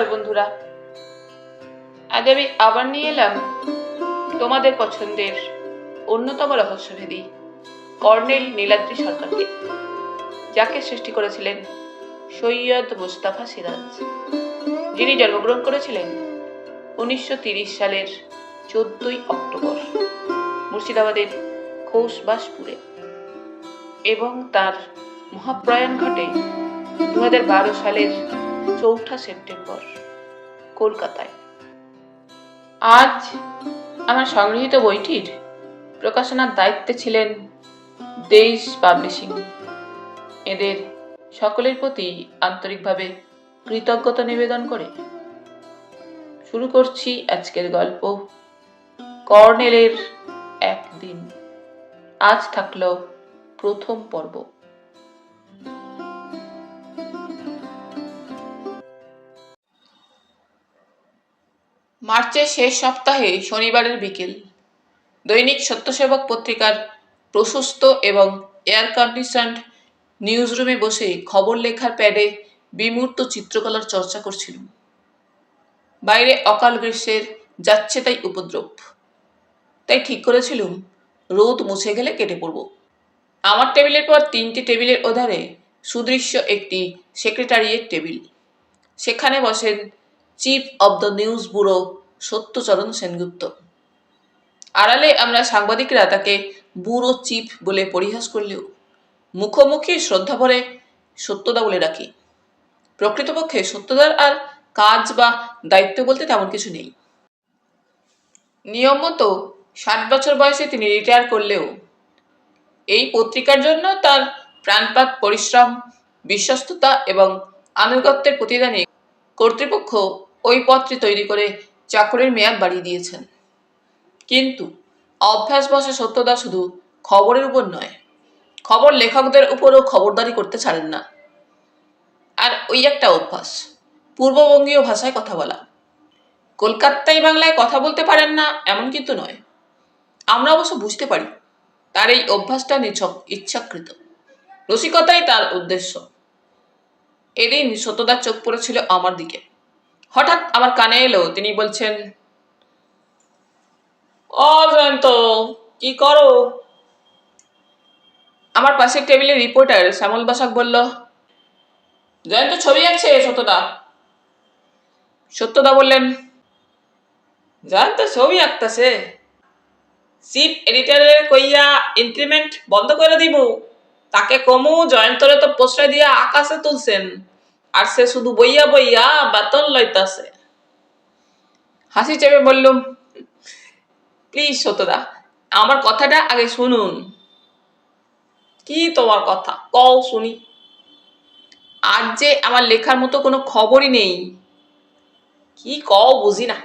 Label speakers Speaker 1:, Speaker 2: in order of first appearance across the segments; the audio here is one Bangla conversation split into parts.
Speaker 1: নমস্কার বন্ধুরা, আজ আমি আবার নিয়ে এলাম তোমাদের পছন্দের অন্যতম রহস্যভেদী কর্নেল নীলাদ্রি সরকারকে, যাকে সৃষ্টি করেছিলেন সৈয়দ মুস্তাফা সিরাজ, যিনি জন্মগ্রহণ করেছিলেন 1930 সালের 14ই অক্টোবর মুর্শিদাবাদের খোসবাসপুরে, এবং তার মহাপ্রয়াণ ঘটে 2012 সালের 4 সেপ্টেম্বর কলকাতায়। আজ আমার সংগৃহীত বইটির প্রকাশনার দায়িত্বে ছিলেন দেশ পাবলিশিং। এদের সকলের প্রতি আন্তরিকভাবে কৃতজ্ঞতা নিবেদন করে শুরু করছি আজকের গল্প, কর্নেলের একদিন। আজ থাকলো প্রথম পর্ব। মার্চের শেষ সপ্তাহে শনিবারের বিকেল, দৈনিক সত্যসেবক পত্রিকার প্রশস্ত এবং এয়ার কন্ডিশনড নিউজ রুমে বসে খবর লেখার প্যাডে বিমূর্ত চিত্রকলার চর্চা করছিলাম। বাইরে অকাল গ্রীষ্মের যাচ্ছে তাই উপদ্রব, তাই ঠিক করেছিলুম রোদ মুছে গেলে কেটে পড়ব। আমার টেবিলের পর 3টি টেবিলের ওধারে সুদৃশ্য একটি সেক্রেটারিয়েট টেবিল। সেখানে বসেন chief of the news bureau Satyacharan Sengupta. আড়ালে আমরা সাংবাদিকরা তাকে ব্যুরো চিফ বলে পরিহাস করলেও মুখোমুখি শ্রদ্ধা ভরে সত্যদা বলে ডাকি। প্রকৃতপক্ষে সত্যদার আর কাজ বা দায়িত্ব বলতে তেমন কিছু নেই। নিয়ম মতো 60 বছর বয়সে তিনি রিটায়ার করলেও এই পত্রিকার জন্য তার প্রাণপাত পরিশ্রম, বিশ্বস্ততা এবং আনুগত্যের প্রতিদানে কর্তৃপক্ষ ওই পত্রে তৈরি করে চাকরির মেয়াদ বাড়িয়ে দিয়েছেন। কিন্তু অভ্যাসবশে সত্যদা শুধু খবরের উপর নয়, খবর লেখকদের উপরও খবরদারি করতে ছাড়েন না। আর ওই একটা অভ্যাস, পূর্ববঙ্গীয় ভাষায় কথা বলা। কলকাতায় বাংলায় কথা বলতে পারেন না এমন কিন্তু নয়। আমরা অবশ্য বুঝতে পারি তার এই অভ্যাসটা নিছক ইচ্ছাকৃত, রসিকতাই তার উদ্দেশ্য। এদিন সত্যদার চোখ পড়েছিল আমার দিকে। হঠাৎ আমার কানে এলো তিনি বলছেন, ও জয়ন্ত, কি করো? আমার পাশের টেবিলের রিপোর্টার শ্যামল বসাক বলল, জয়ন্ত ছবি আঁকছে সত্যদা। সত্যদা বললেন, জয়ন্ত ছবি আঁকতেছে? চিফ এডিটরের কইয়া ইনক্রিমেন্ট বন্ধ করে দিব? তাকে কমু জয়ন্তরে তো প্রশ্রয় দিয়া আকাশে তুলছেন, আর সে শুধু বইয়া বইয়া বেতন লইতাছে। হাসি চেপে বললুম, প্লিজ সত্যদা, আমার কথাটা আগে শুনুন। কি তোমার কথা? কও শুনি। আজ যে আমার লেখার মতো কোনো খবরই নেই। কি কও বুঝি না।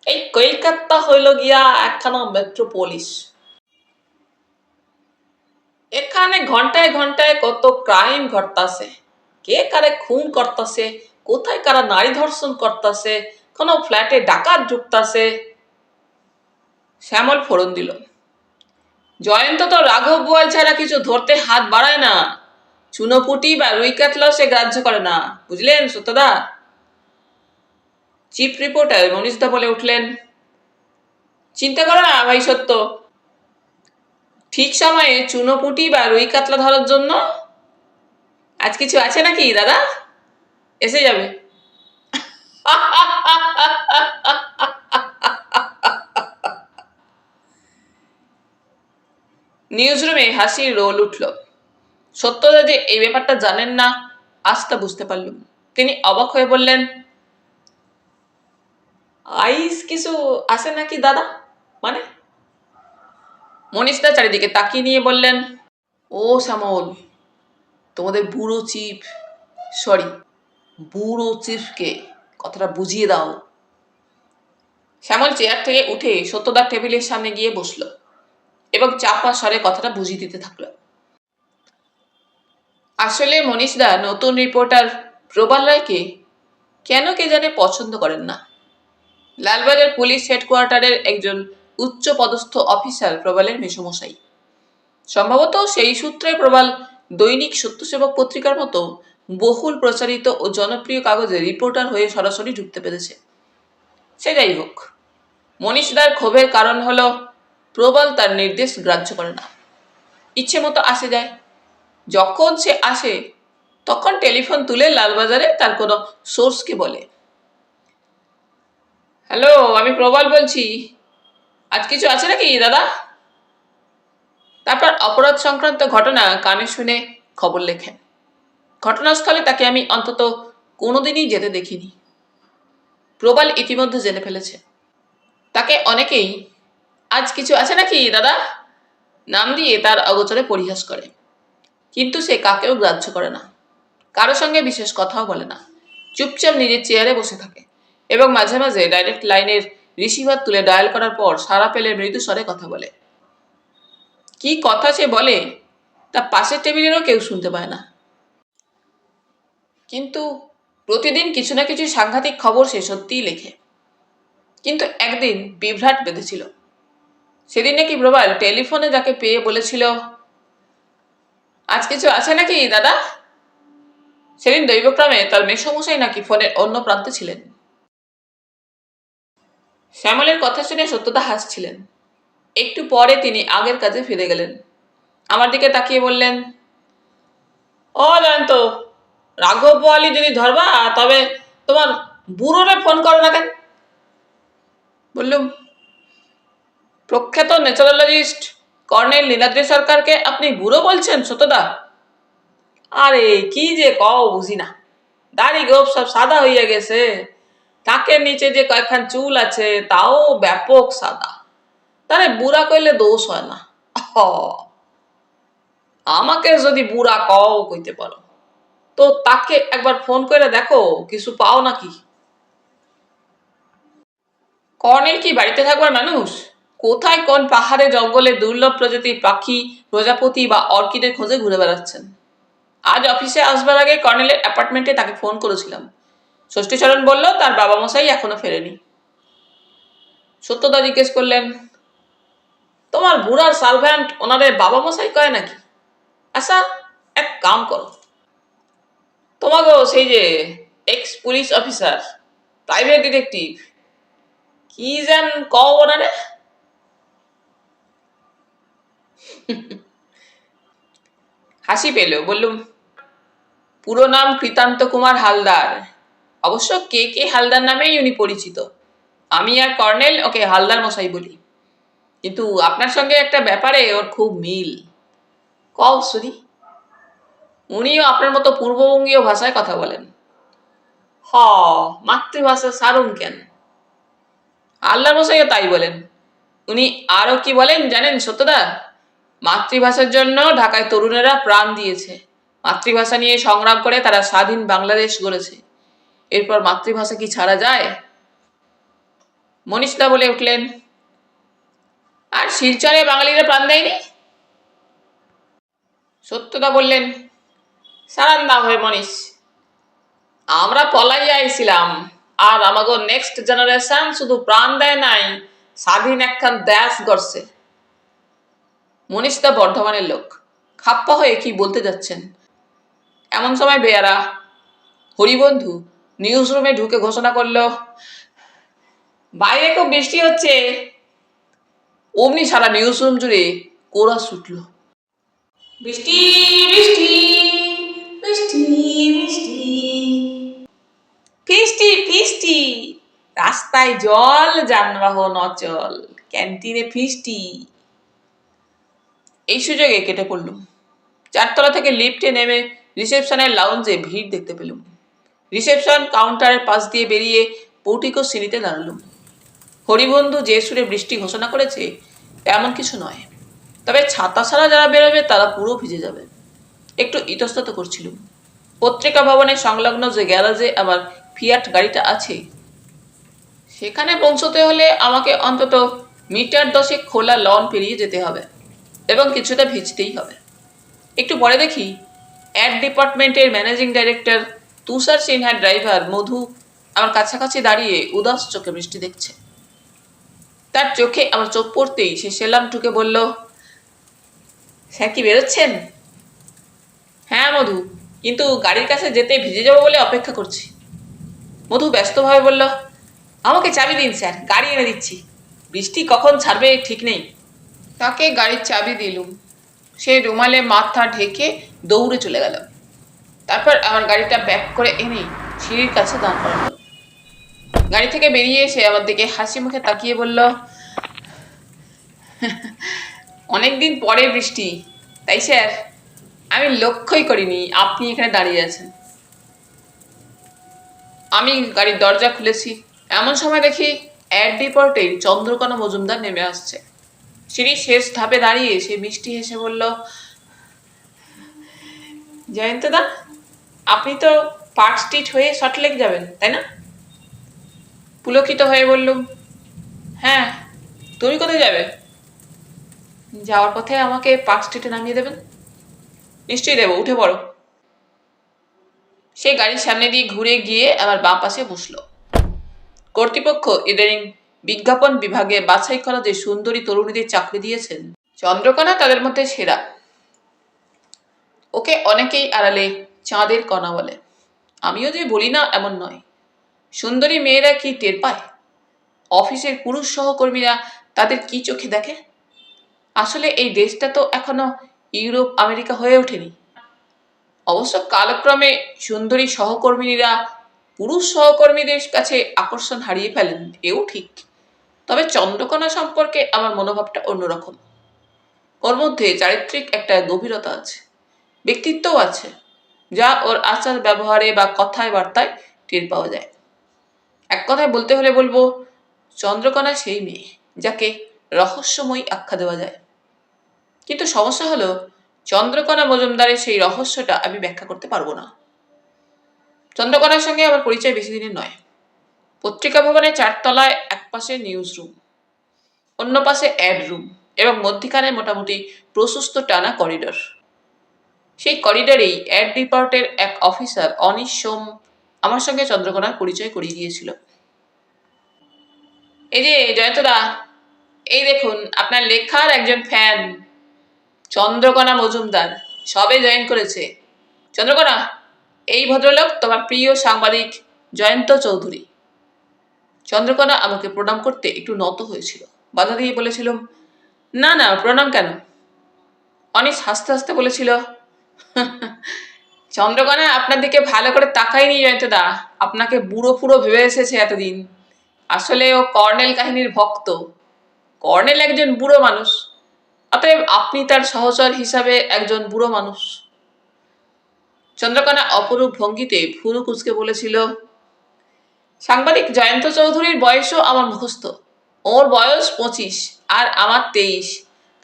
Speaker 1: এই কলকাতা হইল গিয়া একখানা মেট্রোপলিস। এখানে ঘন্টায় ঘন্টায় কত ক্রাইম ঘটতাছে, কে কারে খুন করতাছে, কোথায় কারা নারী ধর্ষণ করতাছে, কোনো ফ্ল্যাটে ডাকাত ঢুকতাছে। শ্যামল ফোড়ন দিল, জয়ন্ত তো রাঘব বোয়াল ছাড়া কিছু ধরতে হাত বাড়ায় না। চুনোপুটি বা রুই কাতলাও সে গ্রাহ্য করে না, বুঝলেন সত্যদা? চিফ রিপোর্টার মনীষদা বলে উঠলেন, চিন্তা করো না ভাই সত্য, ঠিক সময়ে চুনোপুটি বা রুই কাতলা ধরার জন্য আজ কিছু আছে নাকি দাদা? এসে যাবে। নিউজ রুমে হাসির রোল উঠল। সত্যদা যে এই ব্যাপারটা জানেন না আজ তা বুঝতে পারলুম। তিনি অবাক হয়ে বললেন, আইস কিছু আছে নাকি দাদা? মানে? মনীষদা চারিদিকে তাকিয়ে নিয়ে বললেন, ও শ্যামল, তোমাদের ব্যুরো চিফ, সরি ব্যুরো চিফকে কথাটা বুঝিয়ে দাও। শ্যামল চেয়ার থেকে উঠে সত্যদার টেবিলের সামনে গিয়ে বসলো এবং চাপা স্বরে কথাটা বুঝিয়ে দিতে থাকলো। আসলে মনীষদা নতুন রিপোর্টার প্রবাল রায়কে কেন কে জানে পছন্দ করেন না। লালবাজার পুলিশ হেডকোয়ার্টারের একজন উচ্চ পদস্থ অফিসার প্রবালের মেসমশাই। সম্ভবত সেই সূত্রে প্রবাল দৈনিক সত্যসেবক পত্রিকার মতো বহুল প্রচারিত ও জনপ্রিয় কাগজে রিপোর্টার হয়ে সরাসরি ঢুকতে পেরেছে। সে যাই হোক, মনীষদার ক্ষোভের কারণ হলো প্রবল তার নির্দেশ গ্রাহ্য করে না, ইচ্ছে মতো আসে যায়। যখন সে আসে তখন টেলিফোন তুলে লালবাজারে তার কোনো সোর্সকে বলে, হ্যালো, আমি প্রবল বলছি, আজ কিছু আছে নাকি দাদা? তারপর অপরাধ সংক্রান্ত ঘটনা কানে শুনে খবর লেখেন। ঘটনাস্থলে তাকে আমি অন্তত কোনোদিনই যেতে দেখিনি। প্রবল ইতিমধ্যে জেনে ফেলেছে। তাকে অনেকেই আজ কিছু আছে নাকি দাদা নাম দিয়ে তার অগোচরে পরিহাস করে, কিন্তু সে কাকেও গ্রাহ্য করে না, কারো সঙ্গে বিশেষ কথাও বলে না, চুপচাপ নিজের চেয়ারে বসে থাকে এবং মাঝে মাঝে ডাইরেক্ট লাইনের রিসিভার তুলে ডায়াল করার পর সারা পেলে মৃদু স্বরে কথা বলে। কি কথা সে বলে তা পাশের টেবিলেরও কেউ শুনতে পায় না, কিন্তু প্রতিদিন কিছু না কিছু সাংঘাতিক খবর সে সত্যিই লেখে। কিন্তু একদিন বিভ্রাট বেঁধেছিল। সেদিন নাকি প্রবল টেলিফোনে যাকে পেয়ে বলেছিল, আজ কিছু আছে নাকি দাদা? সেদিন দৈবক্রমে তার মেসমশাই নাকি ফোনের অন্য প্রান্তে ছিলেন। শ্যামলের কথা শুনে সত্যতা হাসছিলেন। একটু পরে তিনি আগের কাজে ফিরে গেলেন। আমার দিকে তাকিয়ে বললেন, ও জানতো, রাঘব বোয়ালি যদি ধরবা তবে তোমার বুড়োরে ফোন করো না কেন? বললুম, প্রখ্যাত ন্যাচারোলজিস্ট কর্নেল নীলাদ্রি সরকারকে আপনি বুড়ো বলছেন সত্যদা? আরে কি যে কও বুঝি না, দাড়ি গোপ সব সাদা হইয়া গেছে, তাকের নিচে যে কয়েকখান চুল আছে তাও ব্যাপক সাদা, তারে বুড়া কইলে দোষ হয় না। আমাকে যদি বুড়া কও কইতে পারো তো তাকে একবার ফোন করে দেখো কিছু পাও নাকি। কর্নেল কি বাড়িতে থাকবার মানুষ? কোথায় কোন পাহাড়ে জঙ্গলে দুর্লভ প্রজাতির পাখি, প্রজাপতি বা অর্কিডের খোঁজে ঘুরে বেড়াচ্ছেন। আজ অফিসে আসবার আগে কর্নেলের অ্যাপার্টমেন্টে তাকে ফোন করেছিলাম। ষষ্ঠীচরণ বলল তার বাবা মশাই এখনো ফেরেনি। সত্যদা জিজ্ঞেস করলেন, তোমার বুড়ার সার্ভ্যান্ট ওনাদের বাবা মশাই কয় নাকি? আচ্ছা, এক কাম করো, তোমাকেও সেই যে x police officer, private detective, কি যেন কও ওনারে? হাসি পেল। বললুম, পুরো নাম কৃতান্ত কুমার হালদার। অবশ্য কে কে হালদার নামেই উনি পরিচিত। আমি আর কর্নেল ওকে হালদার মশাই বলি। কিন্তু আপনার সঙ্গে একটা ব্যাপারে ওর খুব মিল। কও শুনি। উনিও আপনার মতো পূর্ববঙ্গীয় ভাষায় কথা বলেন। হ, মাতৃভাষা সারুম কেন? হালদার মশাইও তাই বলেন। উনি আরো কি বলেন জানেন সত্যদা? মাতৃভাষার জন্য ঢাকায় তরুণেরা প্রাণ দিয়েছে। মাতৃভাষা নিয়ে সংগ্রাম করে তারা স্বাধীন বাংলাদেশ গড়েছে। এরপর মাতৃভাষা কি ছাড়া যায়? মনীষদা বলে উঠলেন, আর শিলচরে বাঙালিরা প্রাণ দেয়নি? সত্যদা বললেন, সারান্দা হয়ে মনীষ, আমরা পলাইয়া আইছিলাম, আর আমাগো নেক্সট জেনারেশন শুধু প্রাণ দেয় নাই, স্বাধীন একখান দেশ গড়ছে। মনীষদা বর্ধমানের লোক, খাপ্পা হয়ে কি বলতে যাচ্ছেন। এমন সময় বেয়ারা হরিবন্ধু নিউজ রুমে ঢুকে ঘোষণা করলো, বাইরে খুব বৃষ্টি হচ্ছে। অমনি সারা নিউজ রুম জুড়ে কোরাস উঠল, বৃষ্টি বৃষ্টি বৃষ্টি বৃষ্টি, ফিস্টি ফিস্টি, রাস্তায় জল, যানবাহন অচল, ক্যান্টিনে ফিস্টি। এই সুযোগে কেটে পড়লুম। চারতলা থেকে লিফটে নেমে রিসেপশনের লাউঞ্জে ভিড় দেখতে পেলুম। রিসেপশন কাউন্টারের পাশ দিয়ে বেরিয়ে পৌটিকো সিঁড়িতে দাঁড়ালুম। হরিবন্ধু যে সুরে বৃষ্টি ঘোষণা করেছে তেমন কিছু নয়, তবে ছাতা ছাড়া যারা বেরোবে তারা পুরো ভিজে যাবে। একটু ইতস্তত করছিলুম। পত্রিকা ভবনের সংলগ্ন যে গ্যারাজে আমার ফিয়াট গাড়িটা আছে, সেখানে পৌঁছতে হলে আমাকে অন্তত মিটার 10 খোলা লন পেরিয়ে যেতে হবে এবং কিছুটা ভিজতেই হবে। একটু পরে দেখি অ্যাড ডিপার্টমেন্টের ম্যানেজিং ডাইরেক্টর তুষার সিনহার ড্রাইভার মধু আমার কাছাকাছি দাঁড়িয়ে উদাস চোখে বৃষ্টি দেখছে। তার চোখে আমার চোখ পড়তেই সে সেলাম ঠুকে বলল, স্যার কি বেরোচ্ছেন? হ্যাঁ মধু, কিন্তু গাড়ির কাছে যেতে ভিজে যাবো বলে অপেক্ষা করছি। মধু ব্যস্তভাবে বলল, আমাকে চাবি দিন স্যার, গাড়ি এনে দিচ্ছি, বৃষ্টি কখন ছাড়বে ঠিক নেই। তাকে গাড়ির চাবি দিলুম। সে রুমালে মাথা ঢেকে দৌড়ে চলে গেল। তারপর আমার গাড়িটা ব্যাক করে এনে সিঁড়ির কাছে দাঁড় করালো। গাড়ি থেকে বেরিয়ে এসে আমার দিকে হাসি মুখে তাকিয়ে বলল, অনেকদিন পরে বৃষ্টি, তাই স্যার আমি লক্ষ্যই করিনি আপনি এখানে দাঁড়িয়ে আছেন। আমি গাড়ির দরজা খুলেছি, এমন সময় দেখি অ্যাড ডিপোর্টের চন্দ্রকোনা মজুমদার নেমে আসছে। সিঁড়ির শেষ ধাপে দাঁড়িয়ে সে মিষ্টি হেসে বলল, জয়ন্তদা, আপনি তো পার্ক স্ট্রিট হয়ে সল্টলেক যাবেন তাই না? পুলকিত হয়ে বললুম, হ্যাঁ, তুমি কোথায় যাবে? যাওয়ার পথে আমাকে পার্ক স্ট্রিটে নামিয়ে দেবেন। নিশ্চয়ই দেবো, উঠে পড়ো। সে গাড়ির সামনে দিয়ে ঘুরে গিয়ে আমার বাঁ পাশে বসলো। কর্তৃপক্ষ ইদানিং বিজ্ঞাপন বিভাগে বাছাই করা যে সুন্দরী তরুণীদের চাকরি দিয়েছেন, চন্দ্রকোনা তাদের মধ্যে সেরা। ওকে অনেকেই আড়ালে চাঁদের কণা বলে। আমিও যে বলি না এমন নয়। সুন্দরী মেয়েরা কি টের পায়? অফিসের পুরুষ সহকর্মীরা তাদের কি চোখে দেখে? আসলে এই দেশটা তো এখনো ইউরোপ আমেরিকা হয়ে ওঠেনি। অবশ্য কালক্রমে সুন্দরী সহকর্মীরা পুরুষ সহকর্মীদের কাছে আকর্ষণ হারিয়ে ফেলেন, এও ঠিক। তবে চন্দ্রকোনা সম্পর্কে আমার মনোভাবটা অন্যরকম। ওর মধ্যে চারিত্রিক একটা গভীরতা আছে, ব্যক্তিত্বও আছে, যা ওর আচার ব্যবহারে বা কথায় বার্তায় টের পাওয়া যায়। এক কথায় বলতে হলে বলবো, চন্দ্রকোনা সেই মেয়ে যাকে রহস্যময়ী আখ্যা দেওয়া যায়। কিন্তু সমস্যা হলো, চন্দ্রকোনা মজুমদারের সেই রহস্যটা আমি ব্যাখ্যা করতে পারবো না। চন্দ্রকোনার সঙ্গে আমার পরিচয় বেশি দিনের নয়। পত্রিকা ভবনের 4 তলায় এক পাশে নিউজ রুম, অন্য পাশে অ্যাড রুম এবং মধ্যিখানে মোটামুটি প্রশস্ত টানা করিডর। সেই করিডরেই অ্যাড ডিপার্টের এক অফিসার অনিশ সোম আমার সঙ্গে চন্দ্রকোনার পরিচয় করিয়ে দিয়েছিল। এই যে জয়ন্তদা, এই দেখুন আপনার লেখার একজন ফ্যান, চন্দ্রকোনা মজুমদার, সবে জয়েন করেছে। চন্দ্রকোনা, এই ভদ্রলোক তোমার প্রিয় সাংবাদিক জয়ন্ত চৌধুরী। চন্দ্রকোনা আমাকে প্রণাম করতে একটু নত হয়েছিল। বাধা দিয়ে বলেছিলাম, না না, প্রণাম কেন? অনিশ হাসতে হাসতে বলেছিল, চন্দ্রকোনা আপনার দিকে ভালো করে তাকায়নি জয়ন্তদা, আপনাকে বুড়ো ফুড়ো ভেবে এসেছে এতদিন। আসলে ও কর্নেল কাহিনীর ভক্ত। কর্নেল একজন বুড়ো মানুষ, অতএব আপনি তার সহচর হিসাবে একজন বুড়ো মানুষ। চন্দ্রকোনা অপরূপ ভঙ্গিতে ভুরু কুচকে বলেছিল, সাংবাদিক জয়ন্ত চৌধুরীর বয়সও আমার মুখস্থ। ওর বয়স 25 আর আমার 23,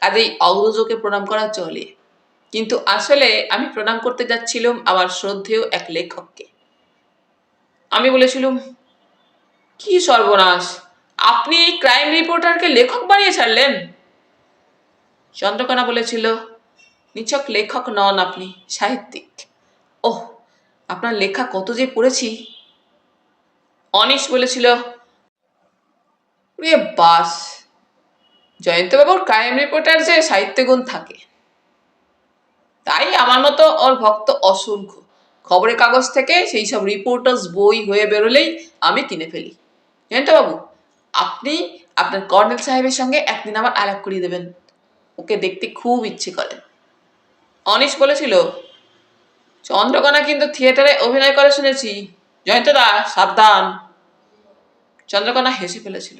Speaker 1: কাজেই অগ্রজকে প্রণাম করা চলে। কিন্তু আসলে আমি প্রণাম করতে যাচ্ছিলাম আমার শ্রদ্ধেয় এক লেখককে। আমি বলেছিলাম, কি সর্বনাশ, আপনি এই ক্রাইম রিপোর্টারকে লেখক বানিয়ে ছাড়লেন? চন্দ্রকোনা বলেছিল, নিছক লেখক নন আপনি, সাহিত্যিক। ওহ, আপনার লেখা কত যে পড়েছি। অনিশ বলেছিল, রে বাস, জয়ন্তবাবুর ক্রাইম রিপোর্টার যে সাহিত্যগুণ থাকে, তাই আমার মতো ওর ভক্ত অসংখ্য। খবরের কাগজ থেকে সেই সব রিপোর্টার্স বই হয়ে বেরোলেই আমি কিনে ফেলি। জয়ন্তবাবু, আপনি আপনার কর্নেল সাহেবের সঙ্গে একদিন আমার আলাপ করিয়ে দেবেন, ওকে দেখতে খুব ইচ্ছে করে। অনিশ বলেছিল, চন্দ্রকোনা কিন্তু থিয়েটারে অভিনয় করে শুনেছি, জয়ন্তদা সাবধান। চন্দ্রকোনা হেসে ফেলেছিল,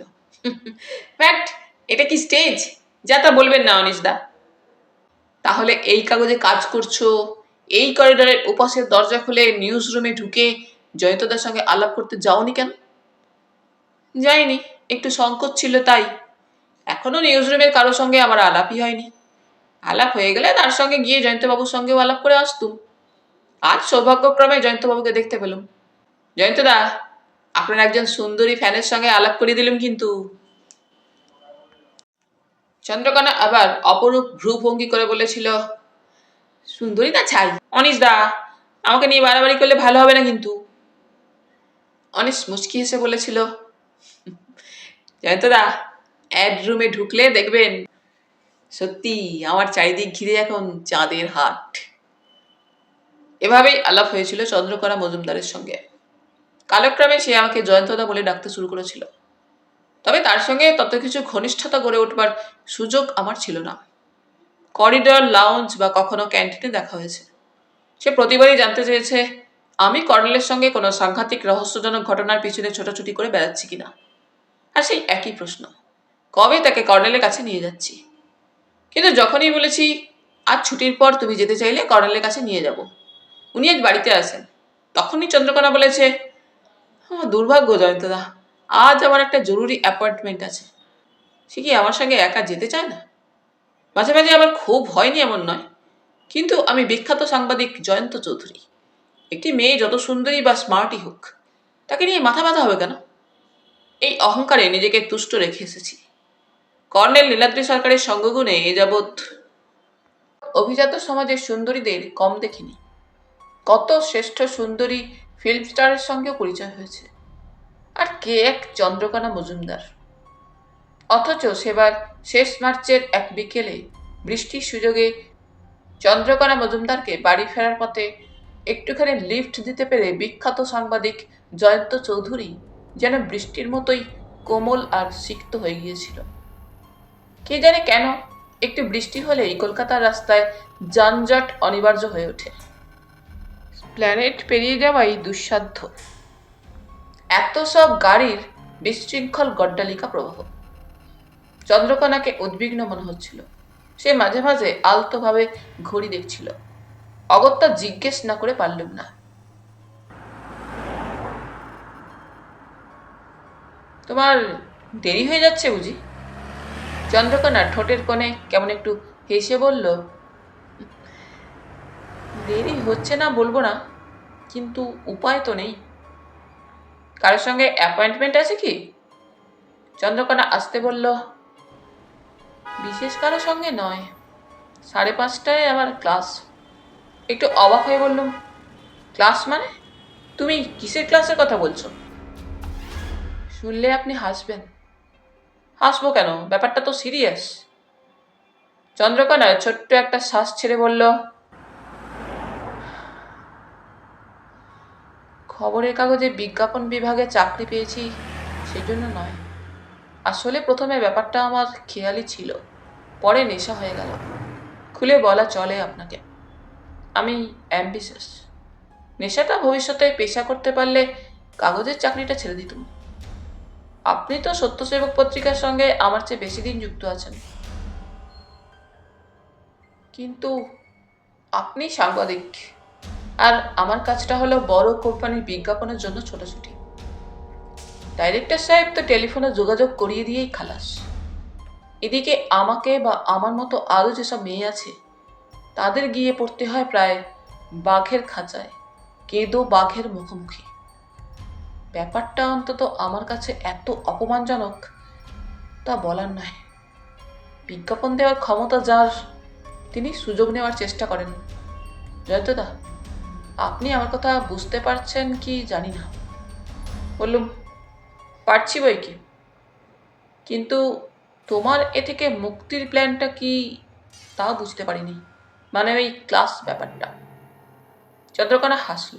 Speaker 1: ফ্যাক্ট, এটা কি স্টেজ? যা তা বলবেন না অনিশ দা। তাহলে এই কাগজে কাজ করছো, এই করিডোরের উপাসের দরজা খুলে নিউজ রুমে ঢুকে জয়ন্তদার সঙ্গে আলাপ করতে যাওনি কেন? যাইনি, একটু সংকোচ ছিল তাই। এখনো নিউজ রুমের কারোর সঙ্গে আমার আলাপই হয়নি। আলাপ হয়ে গেলে তার সঙ্গে গিয়ে জয়ন্তবাবুর সঙ্গেও আলাপ করে আসতুম। আজ সৌভাগ্যক্রমে জয়ন্তবাবুকে দেখতে পেলাম। জয়ন্তদা, আপনার একজন সুন্দরী ফ্যানের সঙ্গে আলাপ করিয়ে দিলাম কিন্তু। চন্দ্রকোনা আবার অপরূপ ভ্রুভঙ্গি করে বলেছিল, সুন্দরী না ছাই। অনিশ দা, আমাকে নিয়ে বাড়াবাড়ি করলে ভালো হবে না কিন্তু। অনিশ মুচকি হেসে বলেছিল, জয়ন্তদা, অ্যাড রুমে ঢুকলে দেখবেন সত্যি আমার চারিদিক ঘিরে এখন চাঁদের হাট। এভাবেই আলাপ হয়েছিল চন্দ্রকণা মজুমদারের সঙ্গে। কালক্রমে সে আমাকে জয়ন্তদা বলে ডাকতে শুরু করেছিল। তবে তার সঙ্গে তত কিছু ঘনিষ্ঠতা গড়ে উঠবার সুযোগ আমার ছিল না। করিডর, লাউঞ্জ বা কখনো ক্যান্টিনে দেখা হয়েছে। সে প্রতিবারই জানতে চেয়েছে আমি কর্নেলের সঙ্গে কোনো সাংঘাতিক রহস্যজনক ঘটনার পিছনে ছোটাছুটি করে বেড়াচ্ছি কিনা। আর সেই একই প্রশ্ন, কবে তাকে কর্নেলের কাছে নিয়ে যাচ্ছি। কিন্তু যখনই বলেছি আজ ছুটির পর তুমি যেতে চাইলে কর্নেলের কাছে নিয়ে যাব, উনি আজ বাড়িতে আসেন, তখনই চন্দ্রকণা বলেছে, দুর্ভাগ্য জয়ন্তদা, আজ আমার একটা জরুরি অ্যাপয়েন্টমেন্ট আছে। সে কি আমার সঙ্গে একা যেতে চায় না? মাঝে মাঝে আমার খুব হয়নি এমন নয়, কিন্তু আমি বিখ্যাত সাংবাদিক জয়ন্ত চৌধুরী। একটি মেয়ে যত সুন্দরী বা স্মার্টই হোক, তাকে নিয়ে মাথা ব্যথা হবে কেন? এই অহংকারে নিজেকে তুষ্ট রেখে এসেছি। কর্নেল নীলাদ্রি সরকারের সঙ্গগুণে এ যাবৎ অভিজাত সমাজের সুন্দরীদের কম দেখিনি। কত শ্রেষ্ঠ সুন্দরী ফিল্ম স্টারের সঙ্গেও পরিচয় হয়েছে। আর কে এক চন্দ্রকণা মজুমদার। অথচ সেবার শেষ মার্চের এক বিকেলে বৃষ্টির সুযোগে চন্দ্রকণা মজুমদারকে বাড়ি ফেরার পথে একটুখানি লিফট দিতে পেরে বিখ্যাত সাংবাদিক জয়ন্ত চৌধুরী যেন বৃষ্টির মতোই কোমল আর সিক্ত হয়ে গিয়েছিল। কে জানে কেন একটু বৃষ্টি হলেই কলকাতার রাস্তায় যানজট অনিবার্য হয়ে ওঠে। প্ল্যানেট পেরিয়ে যাওয়াই দুঃসাধ্য, এত সব গাড়ির বিশৃঙ্খল গড্ডালিকা প্রবাহ। চন্দ্রকণাকে উদ্বিগ্ন মনে হচ্ছিল। সে মাঝে মাঝে আলতোভাবে ঘড়ি দেখছিল। অগত্যা জিজ্ঞেস না করে পারলুম না, তোমার দেরি হয়ে যাচ্ছে বুঝি? চন্দ্রকণা ঠোঁটের কোণে কেমন একটু হেসে বলল, দেরি হচ্ছে না বলবো না, কিন্তু উপায় তো নেই। কারোর সঙ্গে অ্যাপয়েন্টমেন্ট আছে কি? চন্দ্রকণা আসতে বলল, বিশেষ কারোর সঙ্গে নয়, 5:30টায় আমার ক্লাস। একটু অবাক হয়ে বললুম, ক্লাস মানে? তুমি কিসের ক্লাসের কথা বলছো? শুনলে আপনি হাসবেন। হাসবো কেন, ব্যাপারটা তো সিরিয়াস। চন্দ্রকণা ছোট্ট একটা শ্বাস ছেড়ে বলল, খবরের কাগজে বিজ্ঞাপন বিভাগে চাকরি পেয়েছি সেই জন্য নয়। আসলে প্রথমে ব্যাপারটা আমার খেয়ালই ছিল, পরে নেশা হয়ে গেল। খুলে বলা চলে আপনাকে, আমি অ্যাম্বিশাস। নেশাটা ভবিষ্যতে পেশা করতে পারলে কাগজের চাকরিটা ছেড়ে দিতুম। আপনি তো সত্যসেবক পত্রিকার সঙ্গে আমার চেয়ে বেশি দিন যুক্ত আছেন, কিন্তু আপনি সাংবাদিক, আর আমার কাজটা হলো বড় কোম্পানির বিজ্ঞাপনের জন্য ছোটাছুটি। ডাইরেক্টর সাহেব তো টেলিফোনে যোগাযোগ করিয়ে দিয়েই খালাস। এদিকে আমাকে বা আমার মতো আরও যেসব মেয়ে আছে, তাদের গিয়ে পড়তে হয় প্রায় বাঘের খাঁচায়, কেঁদো বাঘের মুখোমুখি। ব্যাপারটা অন্তত আমার কাছে এত অপমানজনক তা বলার নয়। বিজ্ঞাপন দেওয়ার ক্ষমতা যার, তিনি সুযোগ নেওয়ার চেষ্টা করেন। জয়ন্তদা, আপনি আমার কথা বুঝতে পারছেন কি জানি না। বললুম, পারছি বই কি, কিন্তু তোমার এ থেকে মুক্তির প্ল্যানটা কি তাও বুঝতে পারিনি, মানে ওই ক্লাস ব্যাপারটা। চন্দ্রকণা হাসল।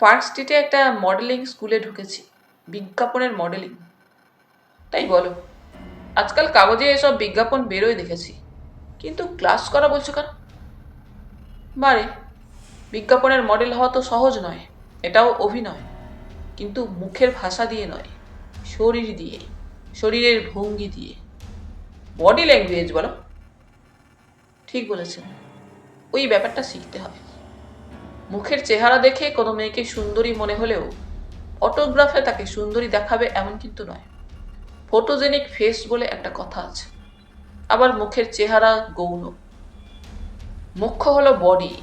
Speaker 1: পার্ক স্ট্রিটে একটা মডেলিং স্কুলে ঢুকেছি, বিজ্ঞাপনের মডেলিং। তাই বলো, আজকাল কাগজে এসব বিজ্ঞাপন বেরোয় দেখেছি, কিন্তু ক্লাস করা বলছো কেন? বারে, বিজ্ঞাপনের মডেল হওয়া তো সহজ নয়, এটাও অভিনয়, কিন্তু মুখের ভাষা দিয়ে নয়, শরীর দিয়ে, শরীরের ভঙ্গি দিয়ে, বডি ল্যাঙ্গুয়েজ বলো। ঠিক বলেছেন, ওই ব্যাপারটা শিখতে হবে। মুখের চেহারা দেখে কোনো মেয়েকে সুন্দরী মনে হলেও ফটোগ্রাফে তাকে সুন্দরী দেখাবে এমন কিন্তু নয়। ফটোজেনিক ফেস বলে একটা কথা আছে। আবার মুখের চেহারা গৌণ, মুখ্য হলো বডি,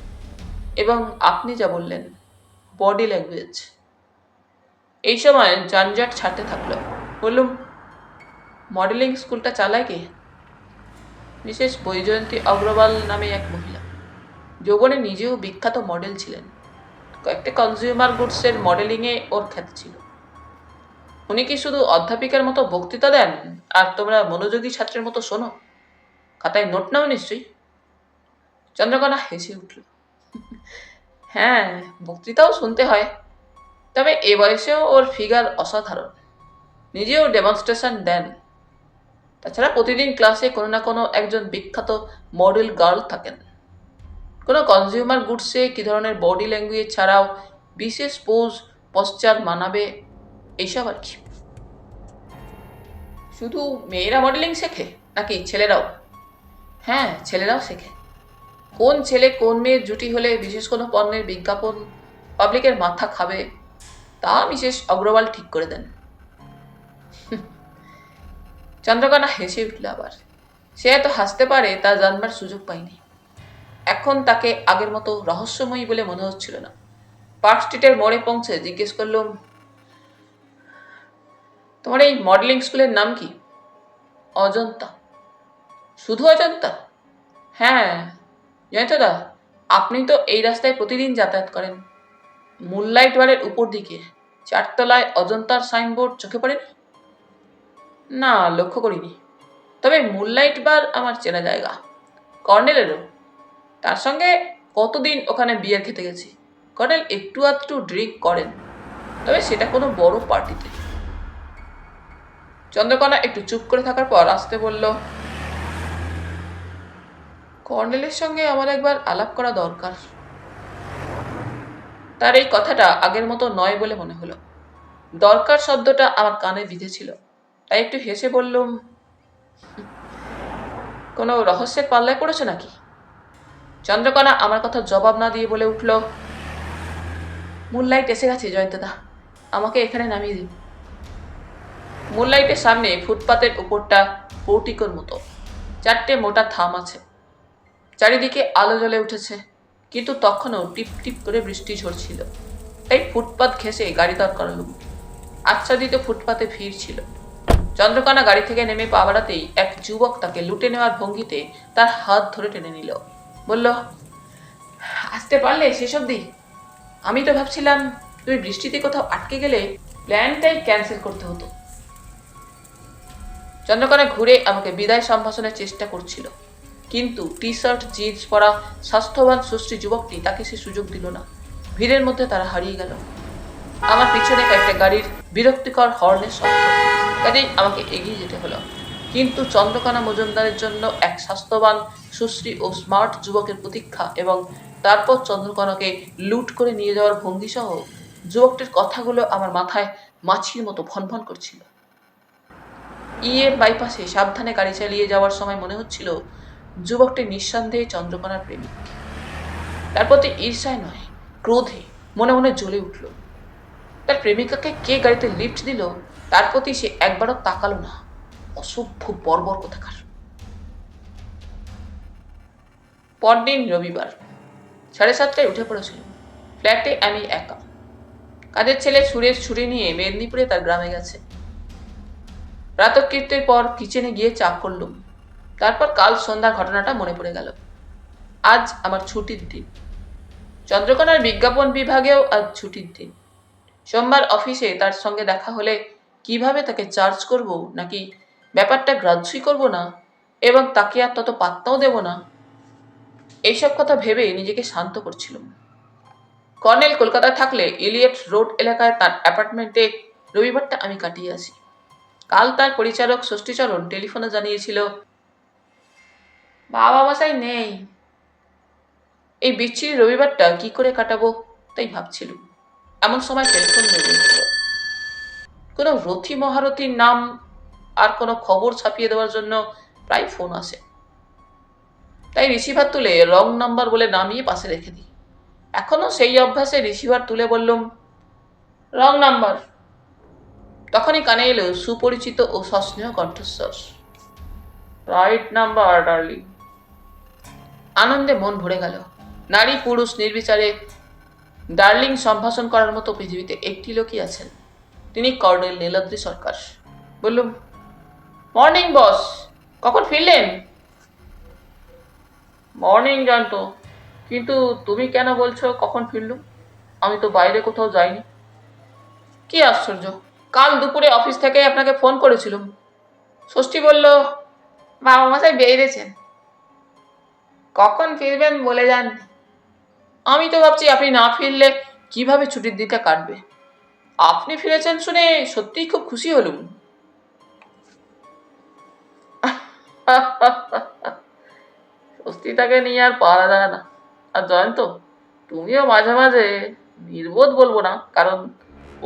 Speaker 1: এবং আপনি যা বললেন বডি ল্যাঙ্গুয়েজ। এই সময় যানজট ছাড়তে থাকলো। বললুম, মডেলিং স্কুলটা চালায় কে? মিসেস বৈজয়ন্তী অগ্রওয়াল নামে এক মহিলা। যৌবনে নিজেও বিখ্যাত মডেল ছিলেন। কয়েকটা কনজিউমার গুডসের মডেলিংয়ে ওর খ্যাতি ছিল। উনি কি শুধু অধ্যাপিকার মতো বক্তৃতা দেন আর তোমরা মনোযোগী ছাত্রের মতো শোনো? খাতায় নোট নাও নিশ্চয়ই। চন্দ্রকণা হেসে উঠল। হ্যাঁ, বক্তৃতাও শুনতে হয়। তবে এ বয়সেও ওর ফিগার অসাধারণ। নিজেও ডেমনস্ট্রেশন দেন। তাছাড়া প্রতিদিন ক্লাসে কোনো না কোনো একজন বিখ্যাত মডেল গার্ল থাকেন। কোনো কনজিউমার গুডসে কী ধরনের বডি ল্যাঙ্গুয়েজ ছাড়াও বিশেষ পোজ পশ্চার মানাবে, এইসব আর কি। শুধু মেয়েরা মডেলিং শেখে নাকি ছেলেরাও? হ্যাঁ, ছেলেরাও শেখে। কোন ছেলে কোন মেয়ের জুটি হলে বিশেষ কোনো পণ্যের বিজ্ঞাপন পাবলিকের মাথা খাবে তা মিসেস অগ্রওয়াল ঠিক করে দেন। চন্দ্রকণা হেসে উঠল আবার। সে এত হাসতে পারে তা জানবার সুযোগ পায়নি। এখন তাকে আগের মতো রহস্যময়ী বলে মনে হচ্ছিল না। পার্ক স্ট্রিটের মোড়ে পৌঁছে জিজ্ঞেস করলুম, তোমার এই মডেলিং স্কুলের নাম কি? অজন্তা। শুধু অজন্তা? হ্যাঁ, জয়ন্তদা, আপনি তো এই রাস্তায় প্রতিদিন যাতায়াত করেন। মুনলাইট বারের উপর দিকে 4 তলায় অজন্তার সাইনবোর্ড চোখে পড়েনি? না, লক্ষ্য করিনি। তবে মুনলাইট বার আমার চেনা জায়গা, কর্নেলেরও। তার সঙ্গে কতদিন ওখানে বিয়ার খেতে গেছি। কর্নেল একটু আধটু ড্রিঙ্ক করেন, তবে সেটা কোনো বড় পার্টিতে। চন্দ্রকণা একটু চুপ করে থাকার পর আসতে বলল, কর্নেলের সঙ্গে আমার একবার আলাপ করা দরকার। তার এই কথাটা আগের মতো নয় বলে মনে হলো। দরকার শব্দটা আমার কানে বিঁধেছিল। তাই একটু হেসে বললুম, কোনো রহস্যের পাল্লায় পড়েছে নাকি? চন্দ্রকণা আমার কথা জবাব না দিয়ে বলে উঠল, মুনলাইট এসে গেছে জয়ন্তদা, আমাকে এখানে নামিয়ে দিন। মুনলাইটের সামনে ফুটপাতের উপরটা পোর্টিকোর মতো 4টে মোটা থাম আছে। চারিদিকে আলো জ্বলে উঠেছে, কিন্তু তখনও টিপ টিপ করে বৃষ্টি ঝরছিল। তাই ফুটপাত ঘেঁষে গাড়ি দাঁড় করালুম। আচ্ছাদিত ফুটপাতে ভিড় ছিল। চন্দ্রকণা গাড়ি থেকে নেমে পা বাড়াতেই এক যুবক তাকে লুটে নেওয়ার ভঙ্গিতে তার হাত ধরে টেনে নিল। বলল, আসতে পারলে শেষ অবধি? আমি তো ভাবছিলাম তুমি বৃষ্টিতে কোথাও আটকে গেলে প্ল্যানটাই ক্যান্সেল করতে হতো। চন্দ্রকণা ঘুরে আমাকে বিদায় সম্ভাষণের চেষ্টা করছিল, কিন্তু টি শার্ট জিন্স পরা স্বাস্থ্যবান সুশ্রী যুবকটি তাকে সে সুযোগ দিল না। ভিড়ের মধ্যে তারা হারিয়ে গেল। আমার পিছনে কয়েকটা গাড়ির বিরক্তিকর হর্নের শব্দ, কাজেই আমাকে এগিয়ে যেতে হলো। কিন্তু চন্দ্রকণা মজুমদারের জন্য এক স্বাস্থ্যবান সুশ্রী ও স্মার্ট যুবকের প্রতীক্ষা এবং তারপর চন্দ্রকণাকে লুট করে নিয়ে যাওয়ার ভঙ্গি সহ যুবকটির কথাগুলো আমার মাথায় মাছির মতো ভনভন করছিল। ইএম বাইপাসে সাবধানে গাড়ি চালিয়ে যাওয়ার সময় মনে হচ্ছিল যুবকটি নিঃসন্দেহে চন্দ্রকণার প্রেমিক। তার প্রতি ঈর্ষায় নয়, ক্রোধে মনে মনে জ্বলে উঠল। তার প্রেমিকাকে কে গাড়িতে লিফট দিল তার প্রতি সে একবারও তাকালো না। অসভ্য বর্বর কোথাকার। পরদিন রবিবার 7:30টায় উঠে পড়েছিল। ফ্ল্যাটে আমি একা। কাজের ছেলে সুরেশ ছুরি নিয়ে মেদিনীপুরে তার গ্রামে গেছে। প্রাতঃকৃত্যের পর কিচেনে গিয়ে চা করলুম। তারপর কাল সন্ধ্যার ঘটনাটা মনে পড়ে গেল। আজ আমার ছুটির দিন। চন্দ্রকোনার বিজ্ঞাপন বিভাগেও আজ ছুটির দিন। সোমবার অফিসে তার সঙ্গে দেখা হলে কিভাবে তাকে চার্জ করব নাকি ব্যাপারটা গ্রাহ্যই করব না এবং তাকে আর তত পাত্তাও দেব না, এইসব কথা ভেবে নিজেকে শান্ত করছিলাম। কর্নেল কলকাতায় থাকলে ইলিয়ট রোড এলাকায় তার অ্যাপার্টমেন্টে রবিবারটা আমি কাটিয়ে আসি। কাল তার পরিচারক ষষ্ঠীচরণ টেলিফোনে জানিয়েছিল, বাবা মশাই নেই। এই বিচ্ছিরি রবিবারটা কি করে কাটাবো তাই ভাবছিলুম। এমন সময় টেলিফোন বেজে উঠল। কোনো রথী মহারথীর নাম আর কোনো খবর ছাপিয়ে দেওয়ার জন্য প্রায় ফোন আসে। তাই রিসিভার তুলে রং নাম্বার বলে নামিয়ে পাশে রেখে দিই। এখনো সেই অভ্যাসে রিসিভার তুলে বললুম, রং নাম্বার। তখনই কানে এলো সুপরিচিত ও সস্নেহ কণ্ঠস্বর, রাইট নাম্বার ডার্লিং। আনন্দে মন ভরে গেল। নারী পুরুষ নির্বিচারে ডার্লিং সম্ভাষণ করার মতো পৃথিবীতে একটি লোকই আছেন, তিনি কর্নেল নীলাদ্রি সরকার। বললুম, মর্নিং বস, কখন ফিরলেন? মর্নিং জানতো, কিন্তু তুমি কেন বলছো কখন ফিরলুম? আমি তো বাইরে কোথাও যাইনি। কি আশ্চর্য, কাল দুপুরে অফিস থেকে আপনাকে ফোন করেছিলাম। ষষ্ঠী বলল, বাবা মশাই বেরিয়েছেন, কখন ফিরবেন বলে যান। আমি তো ভাবছি আপনি না ফিরলে কিভাবে ছুটির দিনটা কাটবে। আপনি ফিরেছেন শুনে সত্যিই খুব খুশি হলুম। স্বস্তিটাকে নিয়ে আর পারা যায় না। আর জয়ন্ত, তুমিও মাঝে মাঝে নির্বোধ বলবো না, কারণ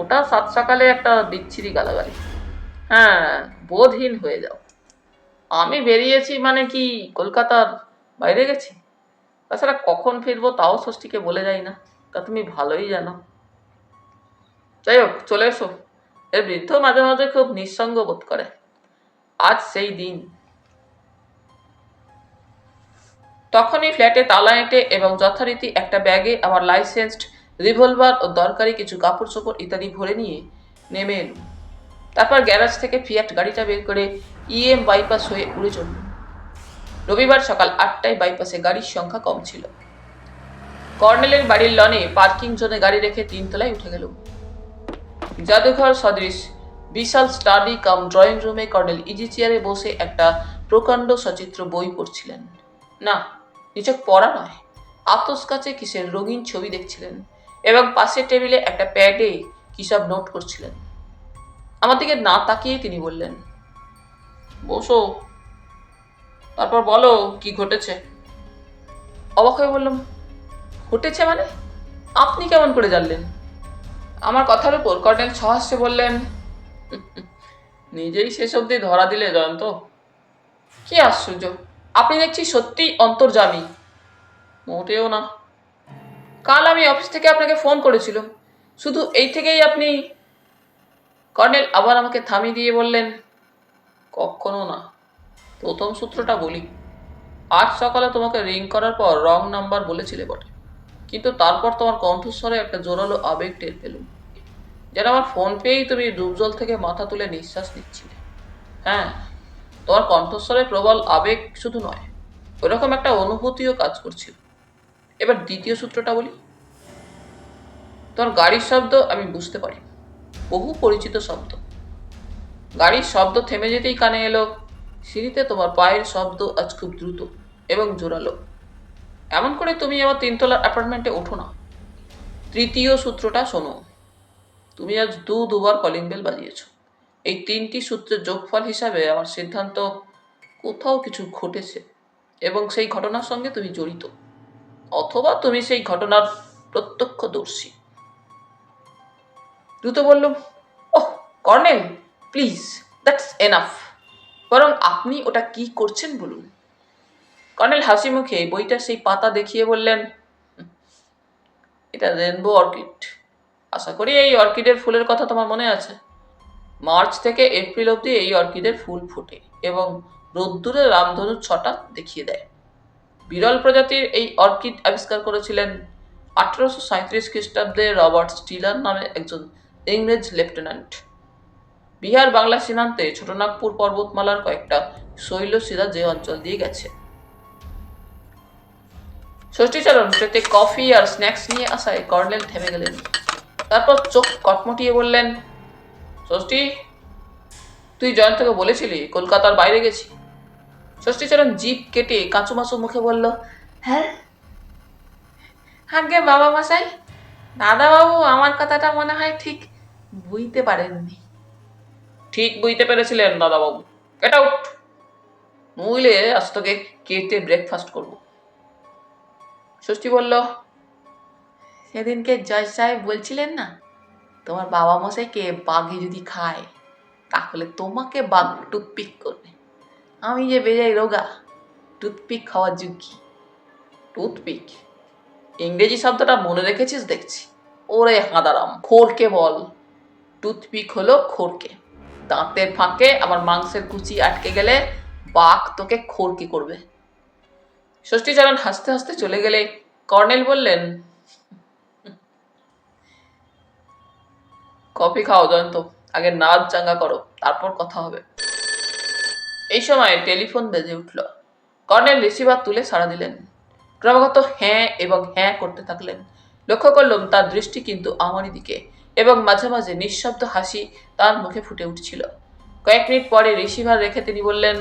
Speaker 1: ওটা সাত সকালে একটা বিচ্ছিরি গালাগালি। হ্যাঁ, বোধহীন হয়ে যাও। আমি বেরিয়েছি মানে কি কলকাতার বাইরে গেছি? তাছাড়া কখন ফিরবো তাও ষষ্ঠীকে বলে যাই না, তা তুমি ভালোই জানো। যাই হোক, চলে এসো। এর বৃদ্ধ মাঝে মাঝে খুব নিঃসঙ্গ বোধ করে। আজ সেই দিন। তখনই ফ্ল্যাটে তালা এঁটে এবং যথারীতি একটা ব্যাগে আমার লাইসেন্সড রিভলভার ও দরকারি কিছু কাপড় চোপড় ইত্যাদি ভরে নিয়ে নেমে এলুম। তারপর গ্যারাজ থেকে ফিয়াট গাড়িটা বের করে বাইপাস হয়ে উড়ে চলল। রবিবার সকাল 8টায় বাইপাসে গাড়ির সংখ্যা কম ছিল। কর্নেলের বাড়ির লনে পার্কিং জোনে গাড়ি রেখে 3 তলায় উঠে গেল। জাদুঘর সদৃশ বিশাল স্টাডি কাম ড্রয়িং রুমে কর্নেল ইজি চেয়ারে বসে একটা প্রকাণ্ড সচিত্র বই পড়ছিলেন। না, নিচক পড়া নয়, আতস কাছে কিসের রঙিন ছবি দেখছিলেন এবং পাশের টেবিলে একটা প্যাডে কিসব নোট করছিলেন। আমার দিকে না তাকিয়ে তিনি বললেন, বসো, তারপর বলো কি ঘটেছে। অবাক হয়ে বললাম, ঘটেছে মানে? আপনি কেমন করে জানলেন? আমার কথার উপর কর্নেল সহাস্যে বললেন, নিজেই শেষ অব্দি ধরা দিলে জয়ন্ত। কি আশ্চর্য, আপনি দেখছি সত্যিই অন্তর্যামী। মোটেও না। কাল আমি অফিস থেকে আপনাকে ফোন করেছিলাম, শুধু এই থেকেই আপনি। কর্নেল আবার আমাকে থামিয়ে দিয়ে বললেন, কখনো না। প্রথম সূত্রটা বলি। আজ সকালে তোমাকে রিং করার পর রং নাম্বার বলেছিলে বটে, কিন্তু তারপর তোমার কণ্ঠস্বরে একটা জোরালো আবেগ টের পেলুম, যেন আমার ফোন পেয়েই তুমি ডুবজল থেকে মাথা তুলে নিঃশ্বাস নিচ্ছিলে। হ্যাঁ, তোমার কণ্ঠস্বরে প্রবল আবেগ শুধু নয়, ওরকম একটা অনুভূতিও কাজ করছিল। এবার দ্বিতীয় সূত্রটা বলি। তোমার গাড়ির শব্দ আমি বুঝতে পারি, বহু পরিচিত শব্দ। গাড়ির শব্দ থেমে যেতেই কানে এলো সিঁড়িতে তোমার পায়ের শব্দ আজ খুব দ্রুত এবং জোরালো। এমন করে তুমি আমার 3 তলার অ্যাপার্টমেন্টে ওঠো না। তৃতীয় সূত্রটা শোনো। তুমি আজ দুবার কলিং বেল বাজিয়েছ। এই 3টি সূত্রের যোগফল হিসাবে আমার সিদ্ধান্ত, কোথাও কিছু ঘটেছে এবং সেই ঘটনার সঙ্গে তুমি জড়িত, অথবা তুমি সেই ঘটনার প্রত্যক্ষদর্শী। দ্রুত বললুম, ওহ কর্নেল, প্লিজ, দ্যাটস এনাফ। বরং আপনি ওটা কি করছেন বলুন। কর্নেল হাসি মুখে বইটার সেই পাতা দেখিয়ে বললেন, এটা রেনবো অর্কিড। আশা করি এই অর্কিডের ফুলের কথা তোমার মনে আছে। মার্চ থেকে এপ্রিল অবধি এই অর্কিডের ফুল ফোটে এবং রোদ্দুরে রামধনুর 6টা দেখিয়ে দেয়। বিরল প্রজাতির এই অর্কিড আবিষ্কার করেছিলেন 1837 খ্রিস্টাব্দে রবার্ট স্টিলার নামে একজন ইংরেজ লেফটেন্যান্ট। বিহার বাংলা সীমান্তে ছোটনাগপুর পর্বতমালার কয়েকটা শৈলশিরা যে অঞ্চল দিয়ে গেছে। ষষ্ঠীচরণ ট্রেতে কফি আর স্ন্যাক্স নিয়ে আসায় কর্নেল থেমে গেলেন। তারপর চোখ কটমটিয়ে বললেন, ষষ্ঠী, তুই জয়ন্তকে বলেছিলি কলকাতার বাইরে গেছি? ষষ্ঠীচরণ জিভ কেটে কাঁচুমাচু মুখে বলল, হ্যাঁ। আগে বাবা মশাই, দাদাবাবু আমার কথাটা মনে হয় ঠিক বুঝতে পারেননি। ঠিক বুঝতে পেরেছিলেন দাদাবাবু। গেট আউট, নইলে আজ তোকে কেটে ব্রেকফাস্ট করবো। ষষ্ঠী বলল, সেদিনকে জজ সাহেব বলছিলেন না, তোমার বাবা মশাইকে বাঘে যদি খায় তাহলে তোমাকে বাঘ টুথপিক করবে। আমি যে বেজায় রোগা, টুথপিক খাওয়ার যোগ্যী। টুথপিক ইংরেজি শব্দটা মনে রেখেছিস দেখছি। ওরে হাঁদারাম, খোরকে বল। টুথপিক হলো খোরকে। দাঁতের ফাঁকে আমার মাংসের কুচি আটকে গেলে বাঘ তোকে খোরকে করবে। ষষ্ঠীচরণ হাসতে হাসতে চলে গেলে কর্নেল বললেন, কফি খাও জয়ন্ত, আগে নাচ চাঙ্গা করো, তারপর কথা হবে। এই সময় টেলিফোন বেজে উঠল। কর্নেল রিসিভার তুলে সাড়া দিলেন। ক্রমাগত হ্যাঁ এবং হ্যাঁ করতে থাকলেন। লক্ষ্য করলাম তার দৃষ্টি কিন্তু আমারই দিকে এবং মাঝে মাঝে নিঃশব্দ হাসি তার মুখে ফুটে উঠছিল। কয়েক মিনিট পরে রিসিভার রেখে তিনি বললেন,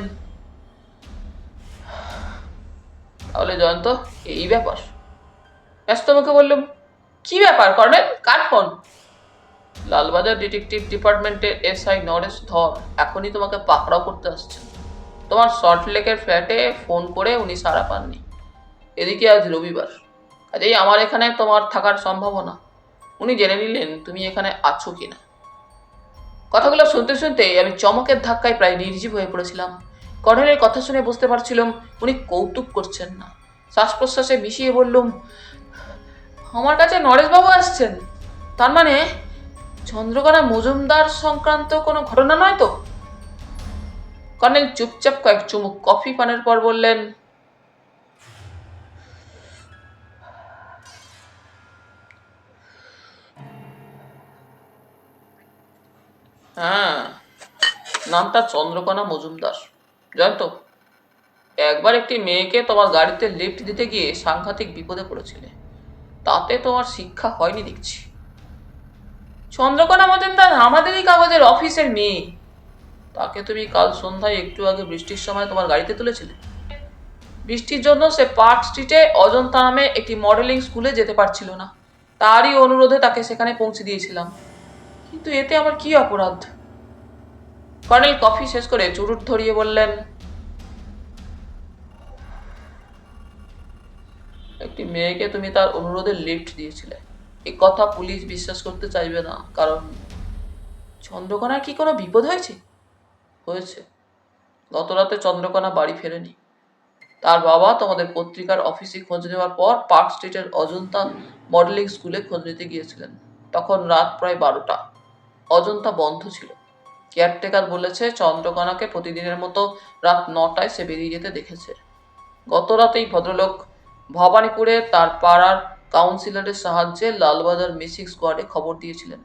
Speaker 1: তাহলে জয়ন্ত এই ব্যাপার। ব্যস্ত মুখে বললুম, কি ব্যাপার কর্নেল, কার ফোন? লালবাজার ডিটেকটিভ ডিপার্টমেন্টের এসআই নরেশ ধর এখনই তোমাকে পাকড়াও করতে আসছেন। তোমার সল্টলেকের ফ্ল্যাটে ফোন করে উনি সাড়া পাননি। এদিকে আজ রবিবার, কাজেই আমার এখানে তোমার থাকার সম্ভাবনা। উনি জেনে নিলেন তুমি এখানে আছো কিনা। কথাগুলো শুনতে শুনতে আমি চমকের ধাক্কায় প্রায় নির্জীব হয়ে পড়েছিলাম। কর্নেলের কথা শুনে বুঝতে পারছিলাম উনি কৌতুক করছেন না। শ্বাস প্রশ্বাসে মিশিয়ে বললুম, আমার কাছে নরেশবাবু আসছেন? তার মানে চন্দ্রকোনা মজুমদার সংক্রান্ত কোনো ঘটনা নয় তো? কর্নেল চুপচাপ কয়েক চুমুক কফি পানের পর বললেন, হ্যাঁ, নামটা চন্দ্রকোনা মজুমদার। জানো তো, একবার একটি মেয়েকে তোমার গাড়িতে লিফট দিতে গিয়ে সাংঘাতিক বিপদে পড়েছিলে। তাতে তোমার শিক্ষা হয়নি দেখছি। চন্দ্রকোনা মজুমদার আমাদেরই কাগজের অফিসের মেয়ে। তাকে তুমি কাল সন্ধ্যায় একটু আগে বৃষ্টির সময় তোমার গাড়িতে তুলেছিলে। বৃষ্টির জন্য সে পার্ক স্ট্রিটে অজন্তা নামে একটি মডেলিং স্কুলে যেতে পারছিল না। তারই অনুরোধে তাকে সেখানে পৌঁছে দিয়েছিলাম। কিন্তু এতে আমার কি অপরাধ? কর্নেল কফি শেষ করে চুরুট ধরিয়ে বললেন, একটি মেয়েকে তুমি তার অনুরোধে লিফট দিয়েছিলে, এই কথা পুলিশ বিশ্বাস করতে চাইবে না। কারণ চন্দ্রকোনার কি কোনো বিপদ হয়েছে? হয়েছে। গত রাতে চন্দ্রকোনা বাড়ি ফেরেনি। তার বাবা তোমাদের পত্রিকার অফিসে খোঁজ নেওয়ার পর পার্ক স্ট্রিটের অজন্তা মডেলিং স্কুলে খোঁজ নিতে গিয়েছিলেন। তখন রাত প্রায় 12টা। অজন্তা বন্ধ ছিল। কেয়ারটেকার বলেছে চন্দ্রকোনাকে প্রতিদিনের মতো রাত 9টায় সে বেরিয়ে যেতে দেখেছে। গত রাতেই ভদ্রলোক ভবানীপুরে তার পাড়ার কাউন্সিলরের সাহায্যে লালবাজার মিসিং স্কোয়াডে খবর দিয়েছিলেন।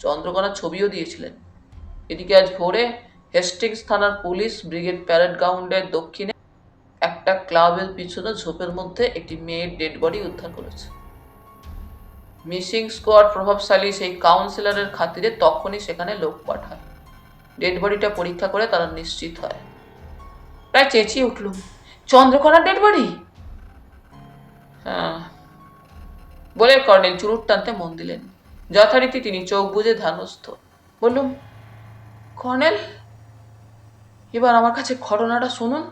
Speaker 1: চন্দ্রকোনার ছবিও দিয়েছিলেন। এদিকে আজ ভোরে হেস্টিংস থানার পুলিশ ব্রিগেড প্যারেড গ্রাউন্ডের দক্ষিণে একটা ক্লাবের পিছনে ঝোপের মধ্যে একটি মেয়ের ডেড বডি উদ্ধার করেছে। মিসিং স্কোয়াড প্রভাবশালী সেই কাউন্সিলরের খাতিরে তখনই সেখানে লোক পাঠায়। ডেড বডিটা পরীক্ষা করে তারা নিশ্চিত হয়। প্রায় চেঁচিয়ে উঠলুম, চন্দ্রকোনার ডেড বডি? হ্যাঁ, বলে কর্নেল চুরুট টানতে মন দিলেন। যথারীতি তিনি চোখ বুজে ধ্যানস্থ। বললুম, কর্নেল, এবার আমার কাছে ঘটনাটা শুনুন।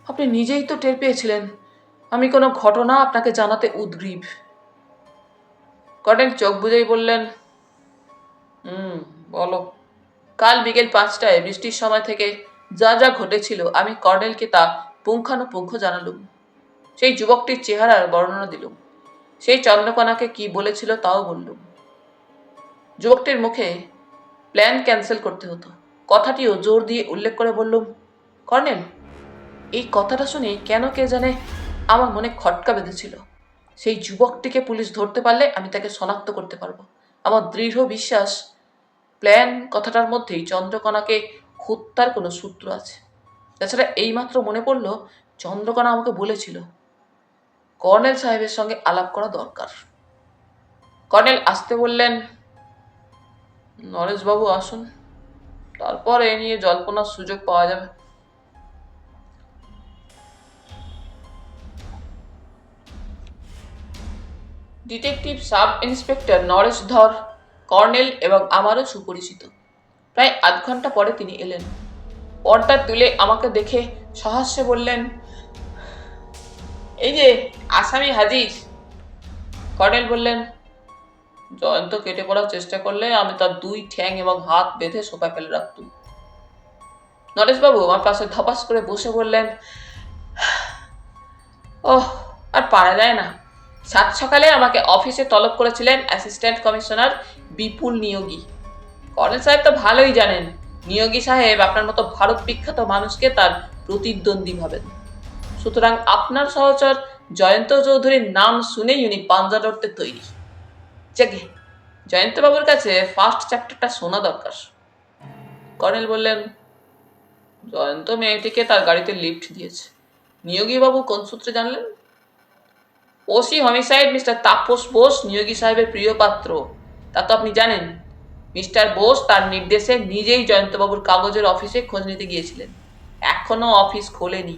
Speaker 1: আপনি নিজেই তো টের পেয়েছিলেন আমি কোনো ঘটনা আপনাকে জানাতে উদগ্রীব। কর্নেল চোখ বুঝেই বললেন, বলো। কাল বিকেল 5টায় বৃষ্টির সময় থেকে যা যা ঘটেছিল আমি কর্নেলকে তা পুঙ্খানুপুঙ্খ জানালুম। সেই যুবকটির চেহারার বর্ণনা দিলুম। সেই চন্দ্রকোনাকে কি বলেছিল তাও বললুম। যুবকটির মুখে প্ল্যান ক্যান্সেল করতে হতো কথাটিও জোর দিয়ে উল্লেখ করে বললুম, কর্নেল, এই কথাটা শুনে কেন কে জানে আমার মনে খটকা বেঁধেছিল। সেই যুবকটিকে পুলিশ ধরতে পারলে আমি তাকে শনাক্ত করতে পারবো। আমার দৃঢ় বিশ্বাস প্ল্যান কথাটার মধ্যেই চন্দ্রকোনাকে হত্যার কোনো সূত্র আছে। তাছাড়া এইমাত্র মনে পড়ল চন্দ্রকোনা আমাকে বলেছিল কর্নেল সাহেবের সঙ্গে আলাপ করা দরকার। কর্নেল আসতে বললেন, নরেশবাবু আসুন, তারপর এ নিয়ে জল্পনার সুযোগ পাওয়া যাবে। ডিটেকটিভ সাব ইন্সপেক্টর নরেশ ধর কর্নেল এবং আমারও সুপরিচিত। প্রায় আধ ঘন্টা পরে তিনি এলেন। পর্দা তুলে আমাকে দেখে সহাস্যে বললেন, এই যে আসামি হাজির। কর্নেল বললেন, জয়ন্ত কেটে পড়ার চেষ্টা করলে আমি তার 2 ঠ্যাং এবং হাত বেঁধে সোফায় ফেলে রাখতুম। নরেশবাবু আমার পাশে ধপাস করে বসে বললেন, ওহ, আর পারা যায় না। 7 সকালে আমাকে অফিসে তলব করেছিলেন অ্যাসিস্ট্যান্ট কমিশনার বিপুল নিয়োগী। কর্নেল সাহেব তো ভালোই জানেন নিয়োগী সাহেব আপনার মতো ভারত বিখ্যাত মানুষকে তার প্রতিদ্বন্দ্বী ভাবেন। সুতরাং আপনার সহচর জয়ন্ত চৌধুরীর নাম শুনেই উনি পাঞ্জা লড়তে তৈরি। যাকে জয়ন্তবাবুর কাছে ফার্স্ট চ্যাপ্টারটা শোনা দরকার। কর্নেল বললেন, জয়ন্ত মেয়েটিকে তার গাড়িতে লিফট দিয়েছে। নিয়োগীবাবু কোন সূত্রে জানলেন? OC homicide mister Tapas Bose Niyogi সাহেবের প্রিয় পাত্র, তা তো আপনি জানেন। মিস্টার বোস তার নির্দেশে নিজেই জয়ন্তবাবুর কাগজের অফিসে খোঁজ নিতে গিয়েছিলেন। এখনো অফিস খোলেনি।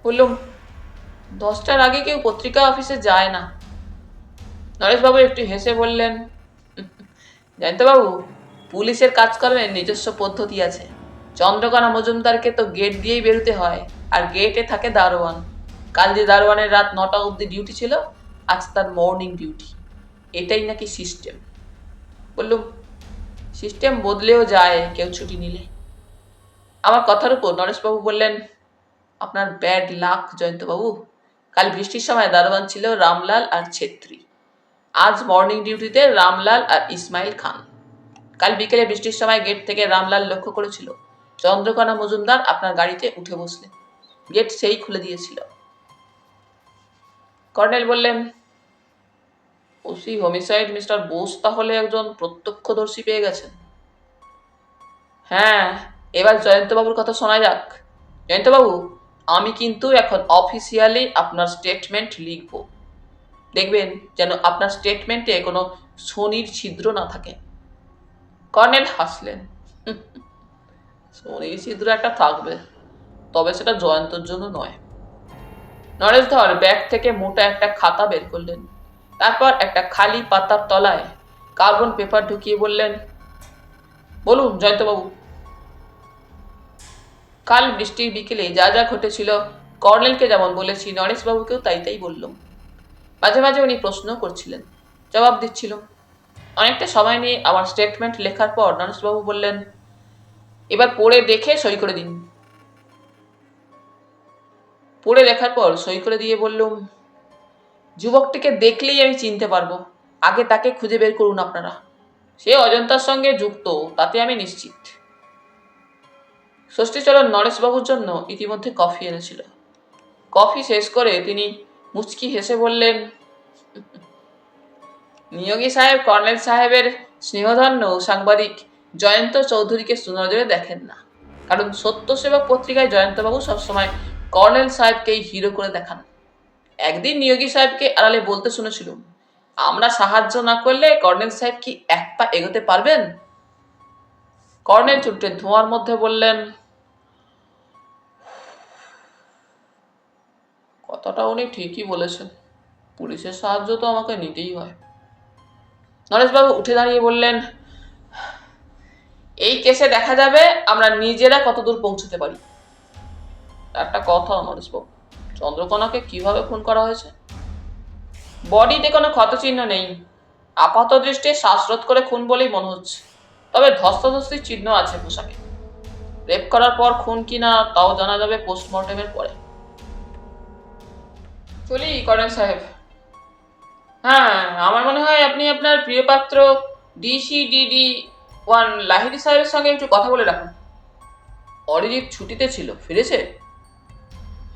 Speaker 1: বললুম, 10টার আগে কেউ পত্রিকা অফিসে যায় না। নরেশবাবু একটু হেসে বললেন, জয়ন্তবাবু, পুলিশের কাজকর্মের নিজস্ব পদ্ধতি আছে। চন্দ্রকণা মজুমদারকে তো গেট দিয়েই বেরোতে হয়, আর গেটে থাকে দারোয়ান। কাল যে দারোয়ানের রাত 9টা অবধি ডিউটি ছিল, আজ তার মর্নিং ডিউটি। এটাই নাকি সিস্টেম। বললুম, সিস্টেম বদলেও যায় কেউ ছুটি নিলে। আমার কথার উপর নরেশবাবু বললেন, আপনার ব্যাড লাক জয়ন্তবাবু। কাল বৃষ্টির সময় দারোয়ান ছিল রামলাল আর ছেত্রী। আজ মর্নিং ডিউটিতে রামলাল আর ইসমাইল খান। কাল বিকেলে বৃষ্টির সময় গেট থেকে রামলাল লক্ষ্য করেছিল চন্দ্রকণা মজুমদার আপনার গাড়িতে উঠে বসলেন। গেট সেই খুলে দিয়েছিল। কর্নেল বললেন, ওসি হোমিসাইড মিস্টার বোস তাহলে একজন প্রত্যক্ষদর্শী পেয়ে গেছেন। হ্যাঁ, এবার জয়ন্তবাবুর কথা শোনা যাক। জয়ন্তবাবু, আমি কিন্তু এখন অফিসিয়ালি আপনার স্টেটমেন্ট লিখব। দেখবেন যেন আপনার স্টেটমেন্টে কোনো শনির ছিদ্র না থাকে। কর্নেল হাসলেন, শনির ছিদ্র একটা থাকবে, তবে সেটা জয়ন্তর জন্য নয়। নরেশধর ব্যাগ থেকে মোটা একটা খাতা বের করলেন। তারপর একটা খালি পাতার তলায় কার্বন পেপার ঢুকিয়ে বললেন, বলুন জয়ন্তবাবু। কাল বৃষ্টির বিকেলে যা যা ঘটেছিল কর্নেলকে যেমন বলেছি, নরেশবাবুকেও তাই তাই বললাম। মাঝে মাঝে উনি প্রশ্ন করছিলেন, জবাব দিচ্ছিল। অনেকটা সময় নিয়ে আমার স্টেটমেন্ট লেখার পর নরেশবাবু বললেন, এবার পড়ে দেখে সই করে দিন। পড়ে লেখার পর সই করে দিয়ে বললুম, যুবকটিকে দেখলেই আমি চিনতে পারবো। আগে তাকে খুঁজে বের করুন আপনারা। সে অজন্তার সঙ্গে যুক্ত, তাতে আমি নিশ্চিত। ষষ্ঠীচরণ নরেশবাবুর জন্য ইতিমধ্যে কফি এনেছিল। কফি শেষ করে তিনি মুচকি হেসে বললেন, নিয়োগী সাহেব কর্নেল সাহেবের স্নেহধন্য সাংবাদিক জয়ন্ত চৌধুরীকে সুনজরে দেখেন না। কারণ সত্যসেবক পত্রিকায় জয়ন্তবাবু সবসময় কর্নেল সাহেবকেই হিরো করে দেখান। একদিন নিয়োগী সাহেবকে আড়ালে বলতে শুনেছিলুম, আমরা সাহায্য না করলে কর্নেল সাহেব কি এক পা এগোতে পারবেন? কর্নেল চুট্টে ধোঁয়ার মধ্যে বললেন, কথাটা উনি ঠিকই বলেছেন। পুলিশের সাহায্য তো আমাকে নিতেই হয়। নরেশবাবু উঠে দাঁড়িয়ে বললেন, এই কেসে দেখা যাবে আমরা নিজেরা কতদূর পৌঁছতে পারি। একটা কথা নরেশবাবু, চন্দ্রকণাকে কিভাবে খুন করা হয়েছে? বডিতে কোনো ক্ষতচিহ্ন নেই। আপাত দৃষ্টি শ্বাসরোধ করে খুন বলেই মনে হচ্ছে। তবে ধস্তাধস্তির চিহ্ন আছে পোশাকে। রেপ করার পর খুন কিনা তাও জানা যাবে পোস্টমর্টেমের পরে। চলি কর্নেল সাহেব। হ্যাঁ, আমার মনে হয় আপনি আপনার প্রিয় পাত্র DC/DD-1 লাহিড়ী সাহেবের সঙ্গে একটু কথা বলে রাখুন। অরিজিৎ ছুটিতে ছিল, ফিরেছে?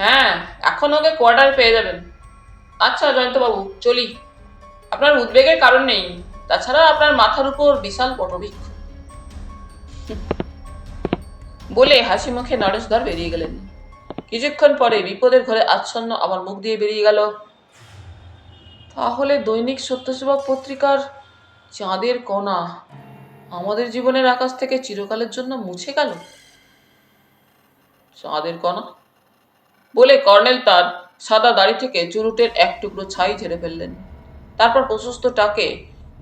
Speaker 1: হ্যাঁ, এখন ওকে কোয়ার্টার পেয়ে যাবেন। আচ্ছা জয়ন্তবাবু, চলি। আপনার উদ্বেগের কারণ নেই। তাছাড়া আপনার মাথার উপর বিশাল বটবৃক্ষ। বলে হাসি মুখে নরেশধর বেরিয়ে গেলেন। কিছুক্ষণ পরে বিপদের ঘরে আচ্ছন্ন আমার মুখ দিয়ে বেরিয়ে গেল, তাহলে দৈনিক সত্যসেবক পত্রিকার চাঁদের কণা আমাদের জীবনের আকাশ থেকে চিরকালের জন্য মুছে গেল। চাঁদের কণা বলে কর্নেল তার সাদা দাড়ি থেকে চুরুটের এক টুকরো ছাই ঝেড়ে ফেললেন। তারপর প্রশস্ত টাকে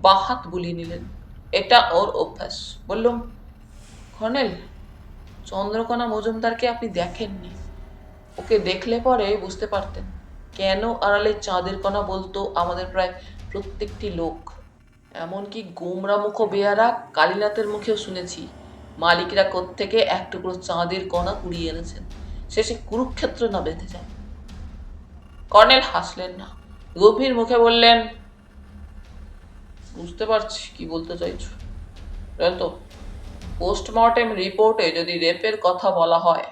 Speaker 1: বাঁ হাত বুলিয়ে নিলেন। এটা ওর অভ্যাস। বললুম, কর্নেল, চন্দ্রকণা মজুমদারকে আপনি দেখেননি। ওকে দেখলে পরে বুঝতে পারতেন কেন আড়ালে চাঁদের কণা বলতো আমাদের প্রায় প্রত্যেকটি লোক। এমনকি গোমরা মুখ বেয়ারা কালীনাথের মুখেও শুনেছি মালিকরা কোত্থেকে এক টুকরো চাঁদের কণা কুড়িয়ে এনেছেন, শেষে কুরুক্ষেত্র না বেঁধে যায়। কর্নেল হাসলেন না, গভীর মুখে বললেন, বুঝতে পারছি কি বলতে চাইছো। তো পোস্টমর্টেম রিপোর্টে যদি রেপের কথা বলা হয়,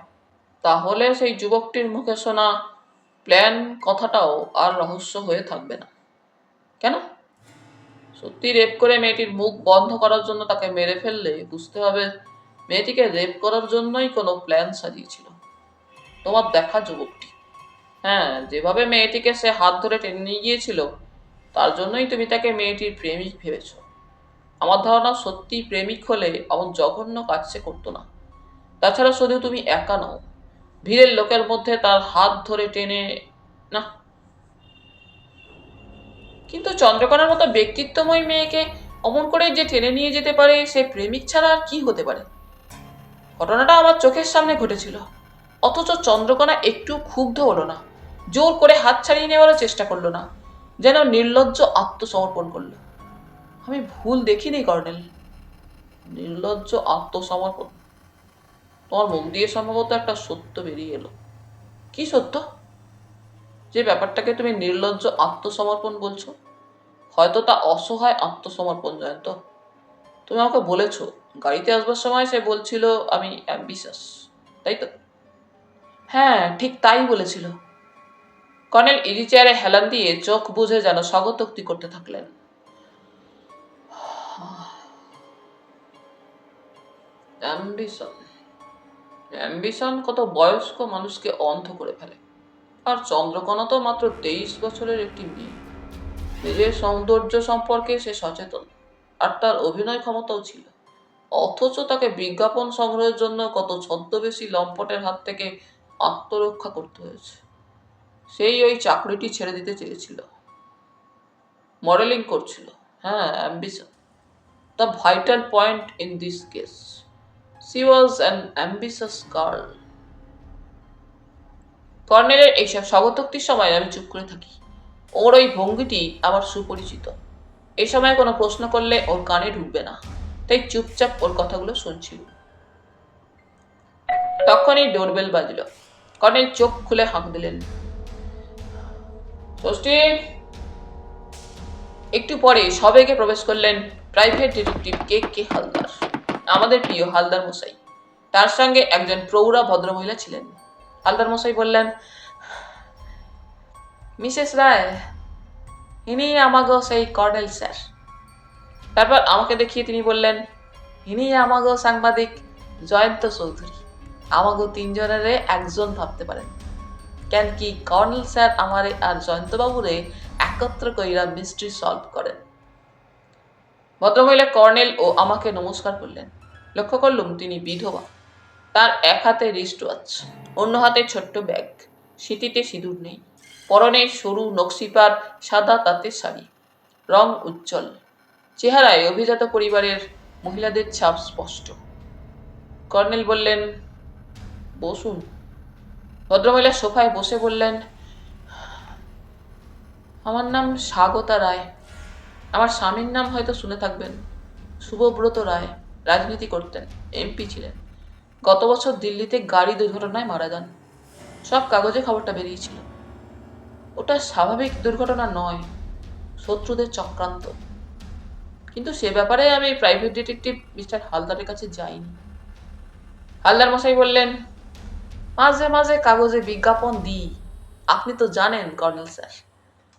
Speaker 1: তাহলে সেই যুবকটির মুখে শোনা প্ল্যান কথাটাও আর রহস্য হয়ে থাকবে না। কেন? সত্যি রেপ করে মেয়েটির মুখ বন্ধ করার জন্য তাকে মেরে ফেললে বুঝতে হবে মেয়েটিকে রেপ করার জন্যই কোনো প্ল্যান সাজিয়েছিল তোমার দেখা যুবকটি। হ্যাঁ, যেভাবে মেয়েটিকে সে হাত ধরে টেনে নিয়ে গিয়েছিল, তার জন্যই তুমি তাকে মেয়েটির প্রেমিক ভেবেছ। আমার ধারণা সত্যি প্রেমিক হলে এমন জঘন্য কাজ সে করতো না। তাছাড়া শুধু তুমি একা নও, ভিড়ের লোকের মধ্যে তার হাত ধরে টেনে না, কিন্তু চন্দ্রকোনার মতো ব্যক্তিত্বময় মেয়েকে অমন করে যে টেনে নিয়ে যেতে পারে সে প্রেমিক ছাড়া আর কি হতে পারে? ঘটনাটা আমার চোখের সামনে ঘটেছিল, অথচ চন্দ্রকোনা একটু ক্ষুব্ধ হলো না, জোর করে হাত ছাড়িয়ে নেওয়ারও চেষ্টা করলো না, যেন নির্লজ্জ আত্মসমর্পণ করলো। আমি ভুল দেখিনি কর্নেল। নির্লজ্জ আত্মসমর্পণ? তোমার মুখ দিয়ে সম্ভবত একটা সত্য বেরিয়ে এলো। কি সত্য? যে ব্যাপারটাকে তুমি নির্লজ্জ আত্মসমর্পণ বলছো, হয়তো তা অসহায় আত্মসমর্পণ। জয়ন্ত, তুমি আমাকে বলেছো গাড়িতে আসবার সময় সে বলছিল আমি অ্যাম্বিশাস, তাই তো? হ্যাঁ, ঠিক তাই বলেছিল। কর্নেল ইজি চেয়ারে হেলান দিয়ে চোখ বুঝে যেন স্বগতোক্তি করতে থাকলেন। অ্যাম্বিশন, অ্যাম্বিশন কত বয়স্ক মানুষকে অন্ধ করে ফেলে। আর চন্দ্রকোনা তো মাত্র 23 বছরের একটি মেয়ে। নিজের সৌন্দর্য সম্পর্কে সে সচেতন, আর তার অভিনয় ক্ষমতাও ছিল। অথচ তাকে বিজ্ঞাপন সংগ্রহের জন্য কত ছদ্মবেশী লম্পটের হাত থেকে আত্মরক্ষা করতে হয়েছে। সেই ওই চাকরিটি ছেড়ে দিতে চেয়েছিল, মডেলিং করছিল। হ্যাঁ, ambition, the vital point in this case. She was an ambitious girl. কর্নেলের এইসব স্বগতোক্তির সময় আমি চুপ করে থাকি। ওর ওই ভঙ্গিটি আমার সুপরিচিত। এই সময় কোনো প্রশ্ন করলে ওর কানে ঢুকবে না, তাই চুপচাপ ওর কথাগুলো শুনছিল। তখনই ডোরবেল বাজল। কর্নেল চোখ খুলে হাঁক দিলেন, ষষ্ঠী। একটু পরে সবেগে প্রবেশ করলেন প্রাইভেট ডিটেকটিভ কে কে হালদার, আমাদের প্রিয় হালদার মশাই। তার সঙ্গে একজন প্রৌঢ়া ভদ্রমহিলা ছিলেন। হালদার মশাই বললেন, মিসেস রায়, ইনি আমাগো সেই কর্নেল স্যার। তারপর আমাকে দেখিয়ে তিনি বললেন, ইনি আমাগো সাংবাদিক জয়ন্ত চৌধুরী। আমাগো তিনজনের একজন ভাবতে পারেন। কেন কি কর্নেল স্যার আমারে আর জয়ন্তবাবুরে একত্র কইরা মিস্ট্রি সলভ করেন। ভদ্রমহিলা কর্নেল ও আমাকে নমস্কার করলেন। লক্ষ্য করলুম তিনি বিধবা। তার এক হাতে রিস্ট ওয়াচ, অন্য হাতে ছোট্ট ব্যাগ, সিঁথিতে সিঁদুর নেই। পরনে সরু নকশিপার সাদা তাঁতের শাড়ি, রং উজ্জ্বল। চেহারায় অভিজাত পরিবারের মহিলাদের ছাপ স্পষ্ট। কর্নেল বললেন, বসুন। ভদ্রমহিলা সোফায় বসে বললেন, আমার নাম স্বাগতা রায়। আমার স্বামীর নাম হয়তো শুনে থাকবেন, শুভব্রত রায়। রাজনীতি করতেন, এমপি ছিলেন। গত বছর দিল্লিতে গাড়ি দুর্ঘটনায় মারা যান। সব কাগজে খবরটা বেরিয়েছিল। ওটা স্বাভাবিক দুর্ঘটনা নয়, শত্রুদের চক্রান্ত। কিন্তু সে ব্যাপারে আমি প্রাইভেট ডিটেকটিভ মিস্টার হালদারের কাছে যাইনি। হালদার মশাই বললেন, মাঝে মাঝে কাগজে বিজ্ঞাপন দিই, আপনি তো জানেন কর্নেল স্যার।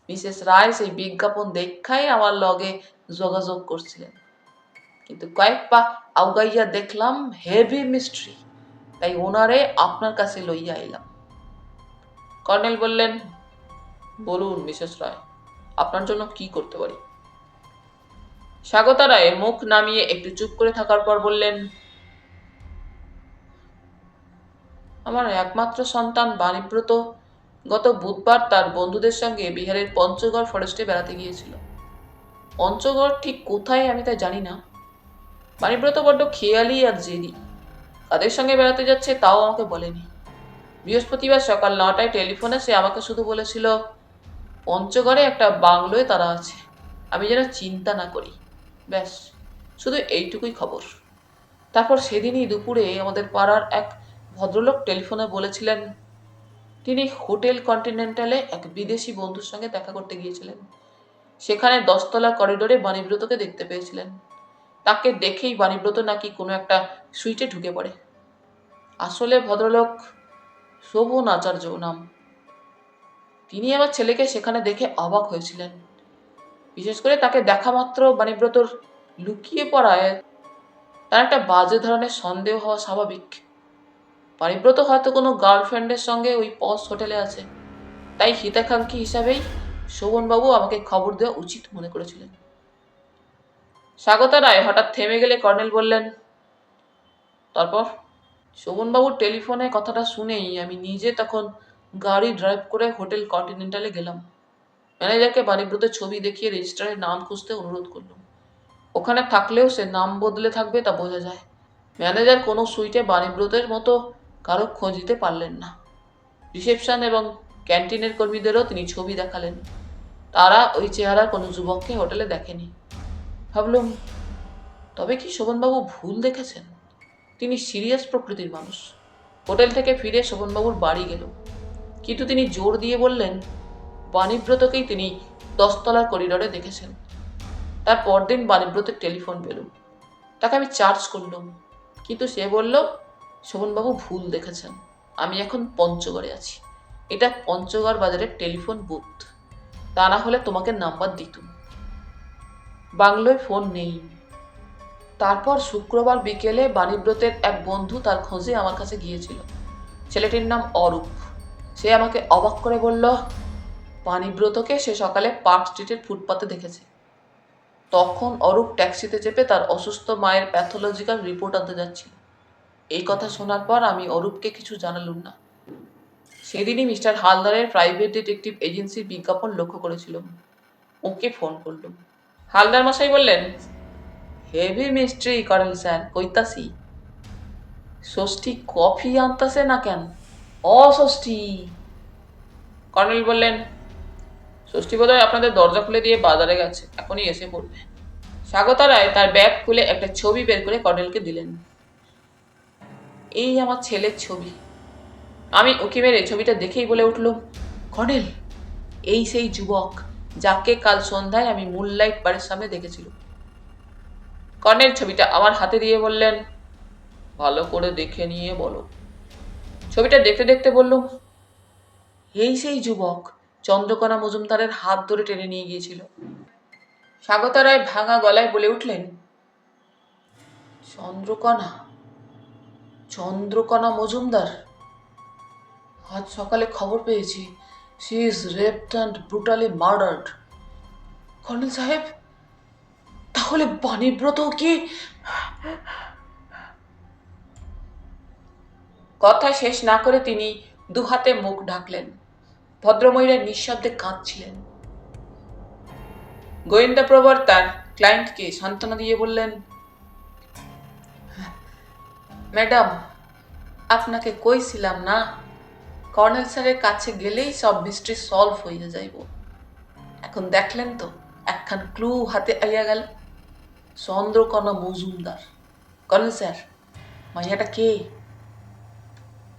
Speaker 1: মিসেস রায় সেই বিজ্ঞাপন দেখাই আমার লগে যোগাযোগ করছিলেন, কিন্তু কয়েক পা আউগাইয়া দেখলাম হেভি মিস্ট্রি, তাই ওনারে আপনার কাছে লইয়া এলাম। কর্নেল বললেন, বলুন মিসেস রায়, আপনার জন্য কি করতে পারি? স্বাগতা রায় মুখ নামিয়ে একটু চুপ করে থাকার পর বললেন, আমার একমাত্র সন্তান বাণীব্রত গত বুধবার তার বন্ধুদের সঙ্গে বিহারের পঞ্চগড় ফরেস্টে বেড়াতে গিয়েছিল। পঞ্চগড় ঠিক কোথায় আমি তা জানি না। বাণীব্রত বড্ড খেয়ালি আর জেদি। কাদের সঙ্গে বেড়াতে যাচ্ছে তাও আমাকে বলেনি। বৃহস্পতিবার সকাল 9টায় টেলিফোনে সে আমাকে শুধু বলেছিল, পঞ্চগড়ে একটা বাংলোয় তারা আছে, আমি যেন চিন্তা না করি। ব্যাস, শুধু এইটুকুই খবর। তারপর সেদিনই দুপুরে আমাদের পাড়ার এক ভদ্রলোক টেলিফোনে বলেছিলেন, তিনি হোটেল কন্টিনেন্টালে এক বিদেশি বন্ধুর সঙ্গে দেখা করতে গিয়েছিলেন। সেখানে 10তলা করিডোরে বাণীব্রতকে দেখতে পেয়েছিলেন। তাকে দেখেই বাণীব্রত নাকি কোনো একটা সুইটে ঢুকে পড়ে। আসলে ভদ্রলোক শোভন আচার্য নাম। তিনি আমার ছেলেকে সেখানে দেখে অবাক হয়েছিলেন। বিশেষ করে তাকে দেখা মাত্র বাণীব্রতর লুকিয়ে পড়ায় তার একটা বাজে ধরনের সন্দেহ হওয়া স্বাভাবিক। বাণীব্রত হয়তো কোনো গার্লফ্রেন্ডের সঙ্গে ওই পজ হোটেলে আছে, তাই হিতাকাঙ্ক্ষী হিসাবেই শোভনবাবু আমাকে খবর দেওয়া উচিত মনে করেছিলেন। স্বাগতা রায় হঠাৎ থেমে গেলে কর্নেল বললেন, তারপর? শোভনবাবুর টেলিফোনে কথাটা শুনেই আমি নিজে তখন গাড়ি ড্রাইভ করে হোটেল কন্টিনেন্টালে গেলাম। ম্যানেজারকে বাণীব্রতের ছবি দেখিয়ে রেজিস্টারে নাম খুঁজতে অনুরোধ করলাম। ওখানে থাকলেও সে নাম বদলে থাকবে তা বোঝা যায়। ম্যানেজার কোনো সুইটে বাণীব্রতের মতো কারো খোঁজ দিতে পারলেন না। রিসেপশন এবং ক্যান্টিনের কর্মীদেরও তিনি ছবি দেখালেন। তারা ওই চেহারার কোনো যুবককে হোটেলে দেখেনি। ভাবলুম, তবে কি শোভনবাবু ভুল দেখেছেন? তিনি সিরিয়াস প্রকৃতির মানুষ। হোটেল থেকে ফিরে শোভনবাবুর বাড়ি গেল, কিন্তু তিনি জোর দিয়ে বললেন বাণীব্রতকেই তিনি 10তলার করিডরে দেখেছেন। তার পরদিন বাণীব্রতের টেলিফোন পেল। তাকে আমি চার্জ করলাম, কিন্তু সে বলল শোভনবাবু ভুল দেখেছেন, আমি এখন পঞ্চগড়ে আছি। এটা পঞ্চগড় বাজারের টেলিফোন বুথ, তা না হলে তোমাকে নাম্বার দিতুম। বাংলোয় ফোন নেই। তারপর শুক্রবার বিকেলে বাণীব্রতের এক বন্ধু তার খোঁজে আমার কাছে গিয়েছিল। ছেলেটির নাম অরূপ। সে আমাকে অবাক করে বলল বাণীব্রতকে সে সকালে পার্ক স্ট্রিটের ফুটপাতে দেখেছে। তখন অরূপ ট্যাক্সিতে চেপে তার অসুস্থ মায়ের প্যাথোলজিক্যাল রিপোর্ট আনতে যাচ্ছিল। এই কথা শোনার পর আমি অরূপকে কিছু জানালুম না। সেদিনই মিস্টার হালদারের প্রাইভেট ডিটেকটিভ এজেন্সির বিজ্ঞাপন লক্ষ্য করেছিলাম। ওকে ফোন করলুম। হালদার মশাই বললেন, হেভি মিস্ট্রি করেন স্যার, কইতাছি। ষষ্ঠী কফি আনতাছে না কেন? অষষ্ঠী। কর্নেল বললেন, ষষ্ঠী বোধহয় আপনাদের দরজা খুলে দিয়ে বাজারে গেছে, এখনই এসে পড়বে। স্বাগতা রায় তার ব্যাগ খুলে একটা ছবি বের করে কর্নেলকে দিলেন। এই আমার ছেলের ছবি। আমি উকি মেরে ছবিটা দেখেই বলে উঠলুম, কর্নেল, এই সেই যুবক যাকে কাল সন্ধ্যায় আমি মুনলাইট বাড়ির সামনে দেখেছিলাম। কর্নেল ছবিটা আমার হাতে দিয়ে বললেন, ভালো করে দেখে নিয়ে বলো। ছবিটা দেখতে দেখতে বললুম, এই সেই যুবক চন্দ্রকণা মজুমদারের হাত ধরে টেনে নিয়ে গিয়েছিল। স্বাগতা রায় ভাঙা গলায় বলে উঠলেন, চন্দ্রকণা চন্দ্রকণা মজুমদার? আজ সকালে খবর পেয়েছি she is raped and brutally murdered. Colonel সাহেব, তাহলে বাণীব্রত কি? কথা শেষ না করে তিনি দুহাতে মুখ ঢাকলেন। ভদ্রমহিলা নিঃশব্দে কাঁদছিলেন। গোয়েন্দা প্রবর তার ক্লায়েন্টকে সান্ত্বনা দিয়ে বললেন, ম্যাডাম, আপনাকে কইছিলাম না, কর্নেল স্যারের কাছে গেলেই সব মিস্ট্রি সলভ হইয়া যাইব। এখন দেখলেন তো, একখান ক্লু হাতে আইয়া গেল। চন্দ্রকণা মজুমদার। কর্নেল স্যার, মাইয়াটা কে?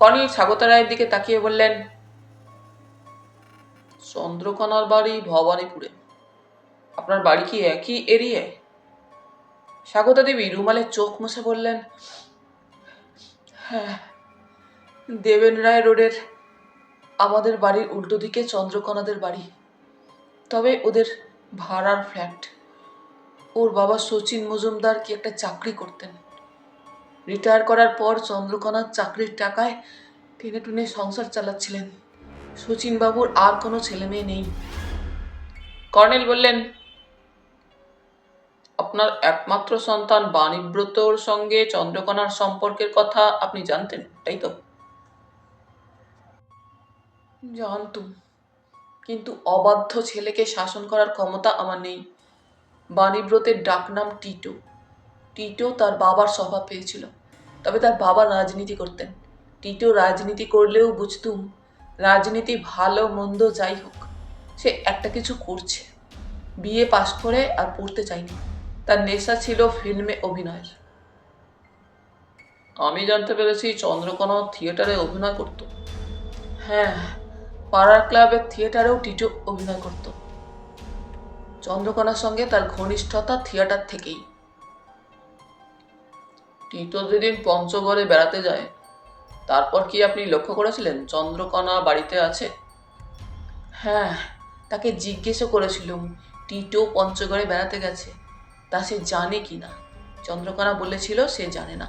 Speaker 1: কর্নেল স্বাগতা রায়ের দিকে তাকিয়ে বললেন, চন্দ্রকণার বাড়ি ভবানীপুরে। আপনার বাড়ি কি একই এরিয়ায়? স্বাগতা দেবী রুমালে চোখ মুছে বললেন, হ্যাঁ, দেবেন রায় রোডের আমাদের বাড়ির উল্টো দিকে চন্দ্রকণাদের বাড়ি। তবে ওদের ভাড়ার ফ্ল্যাট। ওর বাবা শচীন মজুমদার কি একটা চাকরি করতেন। রিটায়ার করার পর চন্দ্রকণার চাকরির টাকায় টেনে টুনে সংসার চালাচ্ছিলেন। শচীন বাবুর আর কোনো ছেলে মেয়ে নেই। কর্নেল বললেন, আপনার একমাত্র সন্তান বাণীব্রতর সঙ্গে চন্দ্রকণার সম্পর্কের কথা আপনি জানতেন, তাই তো? জানতুম, কিন্তু অবাধ্য ছেলেকে শাসন করার ক্ষমতা আমার নেই। বাণীব্রতের ডাকনাম টিটো। টিটো তার বাবার স্বভাব পেয়েছিল, তবে তার বাবা রাজনীতি করতেন। টিটো রাজনীতি করলেও বুঝতুম রাজনীতি ভালো মন্দ যাই হোক, সে একটা কিছু করছে। বিএ পাশ করে আর পড়তে চাইনি। তার নেশা ছিল ফিল্মে অভিনয়ের। আমি জানতে পেরেছি চন্দ্রকণা থিয়েটারে অভিনয় করত। হ্যাঁ, পাড়ার ক্লাবের থিয়েটারেও টিটো অভিনয় করত। চন্দ্রকণার সঙ্গে তার ঘনিষ্ঠতা থিয়েটার থেকেই। টিটো যেদিন পঞ্চগড়ে বেড়াতে যায়, তারপর কি আপনি লক্ষ্য করেছিলেন চন্দ্রকণা বাড়িতে আছে? হ্যাঁ, তাকে জিজ্ঞেসও করেছিলাম টিটো পঞ্চগড়ে বেড়াতে গেছে, তা সে জানে কি না। চন্দ্রকণা বলেছিল সে জানে না।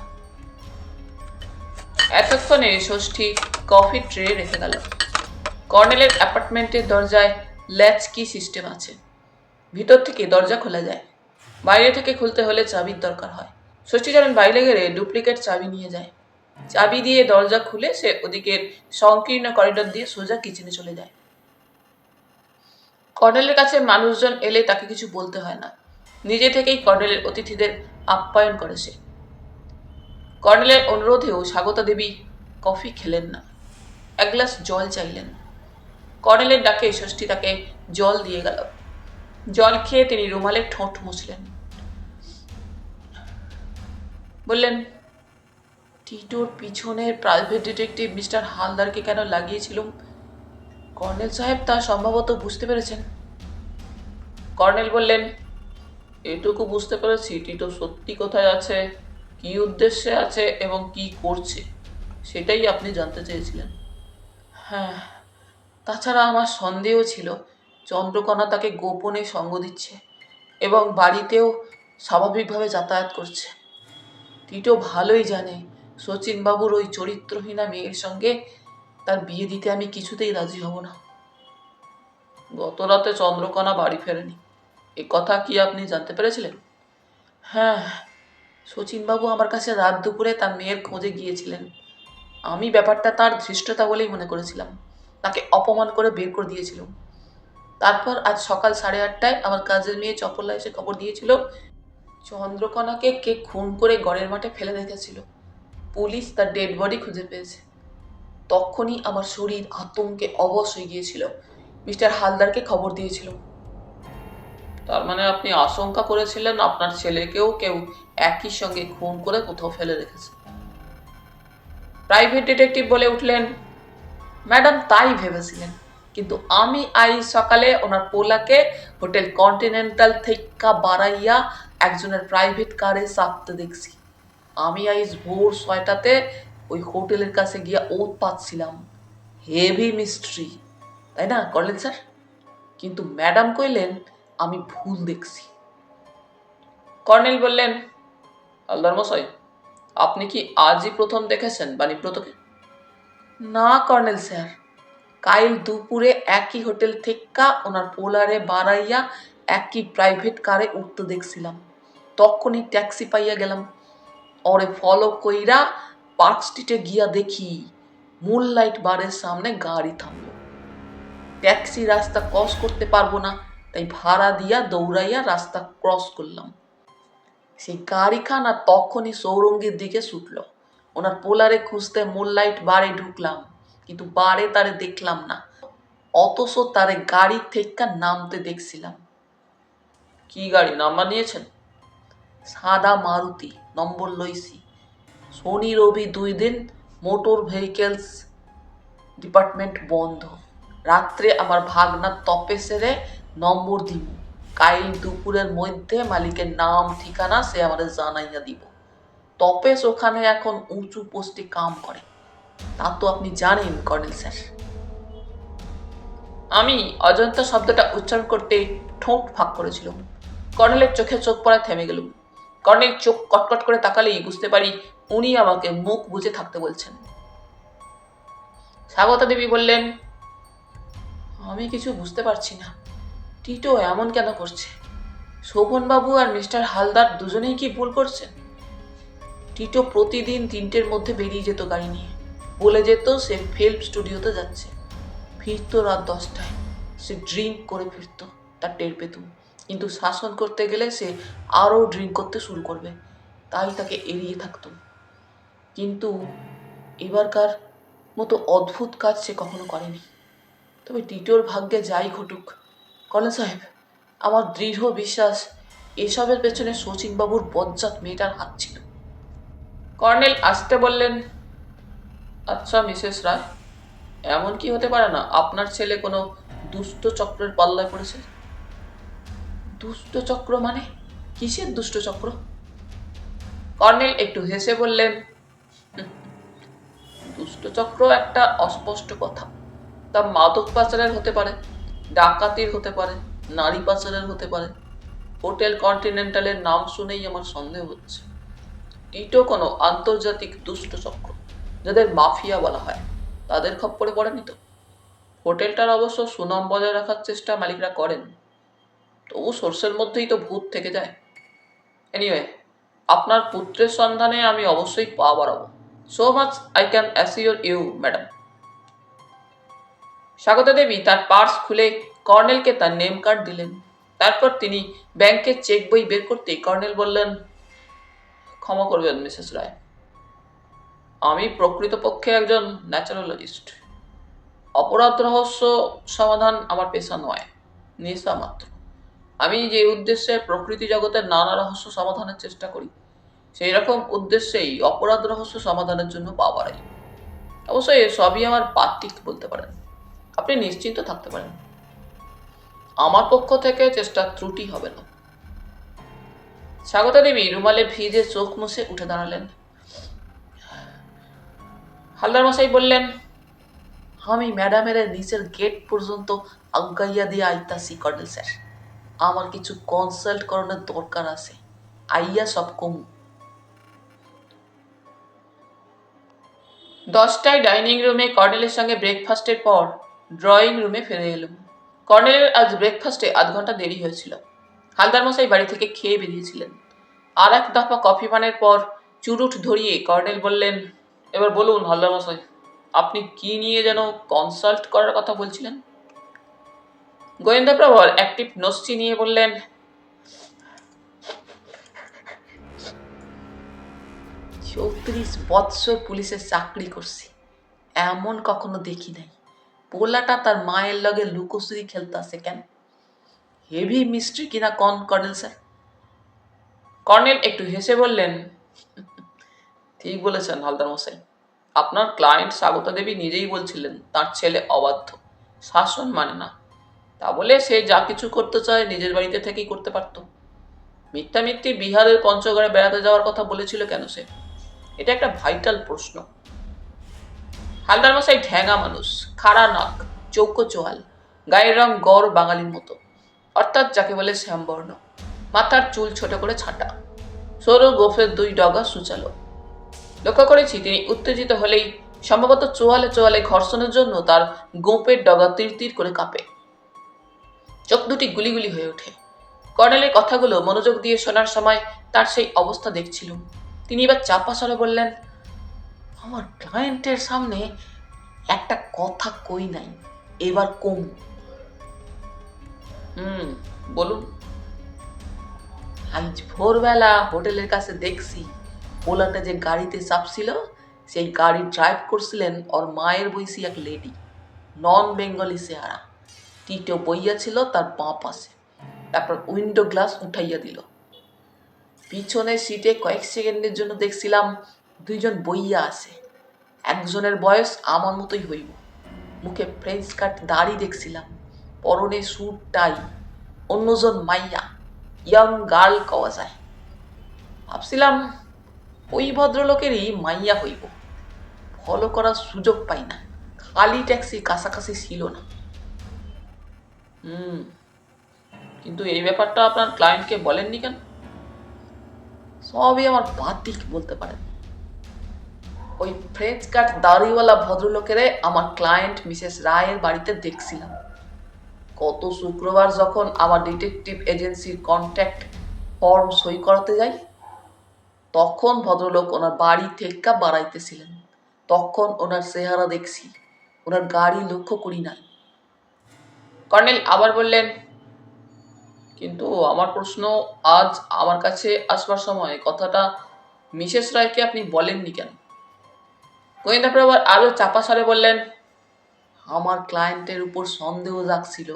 Speaker 1: এতক্ষণে ষষ্ঠী কফি ট্রে রেখে গেল। কর্নেলের অ্যাপার্টমেন্টের দরজায় ল্যাচ কি সিস্টেম আছে। ভিতর থেকে দরজা খোলা যায়, বাইরে থেকে খুলতে হলে চাবির দরকার হয়। ষষ্ঠী যখন বাইরে গেলে ডুপ্লিকেট চাবি নিয়ে যায়। চাবি দিয়ে দরজা খুলে সে ওদিকের সংকীর্ণ করিডর দিয়ে সোজা কিচেনে চলে যায়। কর্নেলের কাছে মানুষজন এলে তাকে কিছু বলতে হয় না, নিজে থেকেই কর্নেলের অতিথিদের আপ্যায়ন করে সে। কর্নেলের অনুরোধেও স্বাগতা দেবী কফি খেলেন না, এক গ্লাস জল চাইলেন। কর্নেলের ডাকে ষষ্ঠী তাকে জল দিয়ে গেল। জল খেয়ে তিনি রুমালে ঠোঁট মুছলেন, বললেন, টিটোর পিছনের প্রাইভেট ডিটেকটিভ মিস্টার হালদারকে কেন লাগিয়েছিলুম, কর্নেল সাহেব তা সম্ভবত বুঝতে পেরেছেন। কর্নেল বললেন, এটুকু বুঝতে পেরেছি টিটো সত্যি কোথায় আছে, কি উদ্দেশ্যে আছে এবং কি করছে, সেটাই আপনি জানতে চেয়েছিলেন। হ্যাঁ, তাছাড়া আমার সন্দেহ ছিল চন্দ্রকণা তাকে গোপনে সঙ্গ দিচ্ছে এবং বাড়িতেও স্বাভাবিকভাবে যাতায়াত করছে। টিটো ভালোই জানে শচীনবাবুর ওই চরিত্রহীনা মেয়ের সঙ্গে তার বিয়ে দিতে আমি কিছুতেই রাজি হব না। গত রাতে চন্দ্রকণা বাড়ি ফেরেনি, এ কথা কি আপনি জানতে পেরেছিলেন? হ্যাঁ, শচীনবাবু আমার কাছে রাত দুপুরে তার মেয়ের খোঁজে গিয়েছিলেন। আমি ব্যাপারটা তার ধৃষ্টতা বলেই মনে করেছিলাম, তাকে অপমান করে বের করে দিয়েছিলাম। তারপর আজ সকাল 8:30টায় আমার কাজের মেয়ে চপলা এসে খবর দিয়েছিল চন্দ্রকণাকে কে খুন করে গড়ের মাঠে ফেলে রেখেছিল। পুলিশ তার ডেড বডি খুঁজে পেয়েছে। তখনই আমার শরীর আতঙ্কে অবশ হয়ে গিয়েছিল। মিস্টার হালদারকে খবর দিয়েছিল। তার মানে আপনি আশঙ্কা করেছিলেন আপনার ছেলেকেও কেউ একই সঙ্গে খুন করে কোথাও ফেলে রেখেছে। প্রাইভেট ডিটেকটিভ বলে উঠলেন, ম্যাডাম তাই ভেবেছিলেন, কিন্তু আমি আজ সকালে ওনার পোলাকে হোটেল কন্টিনেন্টাল থেকে বাড়াইয়া একজনের প্রাইভেট কারে চাপতে দেখছি। আমি আজ ভোর 6টাতে ওই হোটেলের কাছে গিয়া ওত পাচ্ছিলাম। হেভি মিস্ট্রি, তাই না কর্নেল স্যার? কিন্তু ম্যাডাম কইলেন আমি ভুল দেখছি। কর্নেল বললেন, হালদার মশাই, আপনি কি আজই প্রথম দেখেছেন বাণীব্রতকে? না কর্নেল স্যার, কাল দুপুরে একই হোটেল থেকে ওনার পোলারে বাড়াইয়া একই প্রাইভেট কারে উঠতে দেখছিলাম। তখনই ট্যাক্সি পাইয়া গেলাম। ওরে ফলো কইরা পার্ক স্ট্রিটে গিয়া দেখি মুন লাইট বারের সামনে গাড়ি থামলো। ট্যাক্সি রাস্তা ক্রস করতে পারবো না, তাই ভাড়া দিয়া দৌড়াইয়া রাস্তা ক্রস করলাম। সেই গাড়িখানা তখনই সৌরঙ্গীর দিকে ছুটল। ওনার পোলারে খুঁজতে মুন লাইট বারে ঢুকলাম, কিন্তু বারে তারে দেখলাম না, অথচ তারে গাড়ি থেকে নামতে দেখছিলাম। কি গাড়ি নাম্বার নিয়েছেন? সাদা মারুতি, নম্বর লইছি। শনি রবি 2 দিন মোটর ভেহিকেলস ডিপার্টমেন্ট বন্ধ। রাত্রে আমার ভাগনা তপেসেরে নম্বর দিব, কাল দুপুরের মধ্যে মালিকের নাম ঠিকানা সে আমাদের জানাইয়া দিব। তপেস ওখানে এখন উঁচু পোস্টে কাম করে, তা তো আপনি জানেন কর্নেল স্যার। আমি অজন্তা শব্দটা উচ্চারণ করতে ঠোঁট ফাঁক করেছিলাম। কর্নেলের চোখে চোখ পড়ায় থেমে গেলুম। কর্নেল চোখ কটকট করে তাকালেই বুঝতে পারি উনি আমাকে মুখ বুজে থাকতে বলছেন। স্বাগতা দেবী বললেন, আমি কিছু বুঝতে পারছি না, টিটো এমন কেন করছে? শোভনবাবু আর মিস্টার হালদার দুজনেই কি ভুল করছেন? টিটো প্রতিদিন 3টের মধ্যে বেরিয়ে যেত গাড়ি নিয়ে, বলে যেত সে ফিল্ম স্টুডিওতে যাচ্ছে, ফিরত রাত 10টায়। সে ড্রিঙ্ক করে ফিরত, তার টের পেতুম, কিন্তু শাসন করতে গেলে সে আরও ড্রিঙ্ক করতে শুরু করবে, তাই তাকে এড়িয়ে থাকতুম। কিন্তু এবারকার মতো অদ্ভুত কাজ সে কখনো করেনি। তবে টিটোর ভাগ্যে যাই ঘটুক, কর্নেল সাহেব, আমার দৃঢ় বিশ্বাস এসবের পেছনে শচীনবাবুর বজ্জাত মেয়েটার হাত ছিল। কর্নেল আসতে বললেন, আচ্ছা মিসেস রায়, এমন কি হতে পারে না আপনার ছেলে কোনো দুষ্ট চক্রের পাল্লায় পড়েছে? দুষ্ট চক্র মানে? কিসের দুষ্ট চক্র? কর্নেল একটু হেসে বললেন, দুষ্ট চক্র একটা অস্পষ্ট কথা। তা মাদক পাচারের হতে পারে, ডাকাতির হতে পারে, নারী পাচারের হতে পারে। হোটেল কন্টিনেন্টালের নাম শুনেই আমার সন্দেহ হচ্ছে টিটো কোনো আন্তর্জাতিক দুষ্ট চক্র, যাদের মাফিয়া বলা হয়, তাদের খপ্পরে পড়েনি তো? হোটেলটার অবশ্য সুনাম বজায় রাখার চেষ্টা মালিকরা করেন, তবু সোর্সের মধ্যেই তো ভূত থেকে যায়। এনিওয়ে, আপনার পুত্রের সন্ধানে আমি অবশ্যই পা বাড়াবো। So much I can assure you madam. Swagata Devi তার পার্স খুলে কর্নেলকে তার নেম কার্ড দিলেন। তারপর তিনি ব্যাংকের চেক বই বের করতে কর্নেল বললেন, ক্ষমা করবেন মিসেস রায়, আমি প্রকৃতপক্ষে একজন ন্যাচারোলজিস্ট। অপরাধ রহস্য সমাধান আমার পেশা নয়, নেশা মাত্র। আমি যে উদ্দেশ্যে প্রকৃতি জগতের নানা রহস্য সমাধানের চেষ্টা করি, সেই রকম উদ্দেশ্যেই অপরাধ রহস্য সমাধানের জন্য পা বাড়াই। অবশ্যই সবই আমার বাতিক বলতে পারেন। আপনি নিশ্চিন্ত থাকতে পারেন, আমার পক্ষ থেকে চেষ্টা ত্রুটি হবে না। স্বাগতা দেবী রুমালে ভিজে চোখ মুছে উঠে দাঁড়ালেন। হালদার মশাই বললেন, আমি ম্যাডামের নিচের গেট পর্যন্ত আজ্ঞাইয়া দিয়ে আইতাছি কর্নেল স্যার। আমার কিছু কনসাল্ট করানোর দরকার আছে, আইয়া সব কমু। 10টায় ডাইনিং রুমে কর্নেলের সঙ্গে ব্রেকফাস্টের পর ড্রয়িং রুমে ফিরে এলাম। কর্নেলের আজ ব্রেকফাস্টে আধ ঘন্টা দেরি হয়েছিল। হালদার মশাই বাড়ি থেকে খেয়ে বেরিয়েছিলেন। আর এক দফা কফি পানের পর চুরুট ধরিয়ে কর্নেল বললেন, এবার বলুন হালদার মশাই, আপনি কি নিয়ে যেন কনসাল্ট করার কথা বলছিলেন? গোয়েন্দা প্রবর অ্যাক্টিভ নস্যি নিয়ে বললেন, 34 বৎসর পুলিশের চাকরি করছি, এমন কখনো দেখি নাই। পোলাটা তার মায়ের লগে লুকোচুরি খেলতেছে কেন? হেভি মিস্ট্রি কিনা কন কর্নেল স্যার? কর্নেল একটু হেসে বললেন, ঠিক বলেছেন হালদার মশাই। আপনার ক্লায়েন্ট স্বাগতা দেবী নিজেই বলছিলেন তার ছেলে অবাধ্য, শাসন মানে না। তা বলে সে যা কিছু করতে চায় নিজের বাড়িতে থেকেই করতে পারত। মিথ্যা মিথ্যি বিহারের পঞ্চগড়ে বেড়াতে যাওয়ার কথা বলেছিল কেন সে? এটা একটা ভাইটাল প্রশ্ন। হালদার মশাই ঠ্যাঙা মানুষ, খাড়া নাক, চৌকো চোয়াল, গায়ের রং গড় বাঙালির মতো, অর্থাৎ যাকে বলে শ্যামবর্ণ। মাথার চুল ছোট করে ছাঁটা, সরু গোফের 2 ডগা সুচালো। লক্ষ্য করেছি তিনি উত্তেজিত হলেই সম্ভবত চোয়ালে চোয়ালে ঘর্ষণের জন্য তার গোপের ডগা তীর তীর করে কাঁপে, চোখ দুটি গুলিগুলি হয়ে ওঠে। কর্নেলের কথাগুলো মনোযোগ দিয়ে শোনার সময় তার সেই অবস্থা দেখছিল। তিনি এবার চাপা স্বরে বললেন, আমার ক্লায়েন্টের সামনে একটা কথা কই নাই, এবার কম। বলুন। আজ ভোরবেলা হোটেলের কাছে দেখছি পোলাটা যে গাড়িতে চাপছিল, সেই গাড়ি ড্রাইভ করছিলেন ওর মায়ের বয়সী এক লেডি, নন বেঙ্গলি চেহারা। টিটো বইয়া ছিল তার বাঁ পাশে, তারপর উইন্ডো গ্লাস উঠাইয়া দিল। পিছনের সিটে কয়েক সেকেন্ডের জন্য দেখছিলাম 2 জন বইয়া আছে। একজনের বয়স আমার মতোই হইব, মুখে ফ্রেঞ্চ কাট দাড়ি দেখছিলাম, পরনে স্যুট টাই। অন্যজন মাইয়া, ইয়াং গার্ল কওয়া যায়। ভাবছিলাম ওই ভদ্রলোকেরই মাইয়া হইব। ফলো করার সুযোগ পাই না, খালি ট্যাক্সি কাছাকাছি ছিল না। কিন্তু এই ব্যাপারটা আপনার ক্লায়েন্টকে বলেননি কেন? সবই আমার বাতিক বলতে পারেন। ওই ফ্রেঞ্চ কাট দাড়িওয়ালা ভদ্রলোকেরে আমার ক্লায়েন্ট মিসেস রায়ের বাড়িতে দেখছিলাম গত শুক্রবার, যখন আমার ডিটেকটিভ এজেন্সির কন্ট্যাক্ট ফর্ম সই করাতে যাই। তখন ভদ্রলোক ওনার বাড়ি থেকে বাড়াইতেছিলেন। তখন ওনার চেহারা দেখছি, ওনার গাড়ি লক্ষ্য করি নাই। কর্নেল আবার বললেন, কিন্তু আমার প্রশ্ন, আজ আমার কাছে আসবার সময় কথাটা মিসেস রায়কে আপনি বলেননি কেন? গোয়েন্দা প্রভার আরো চাপা স্বরে বললেন, আমার ক্লায়েন্টের উপর সন্দেহ জাগছিল,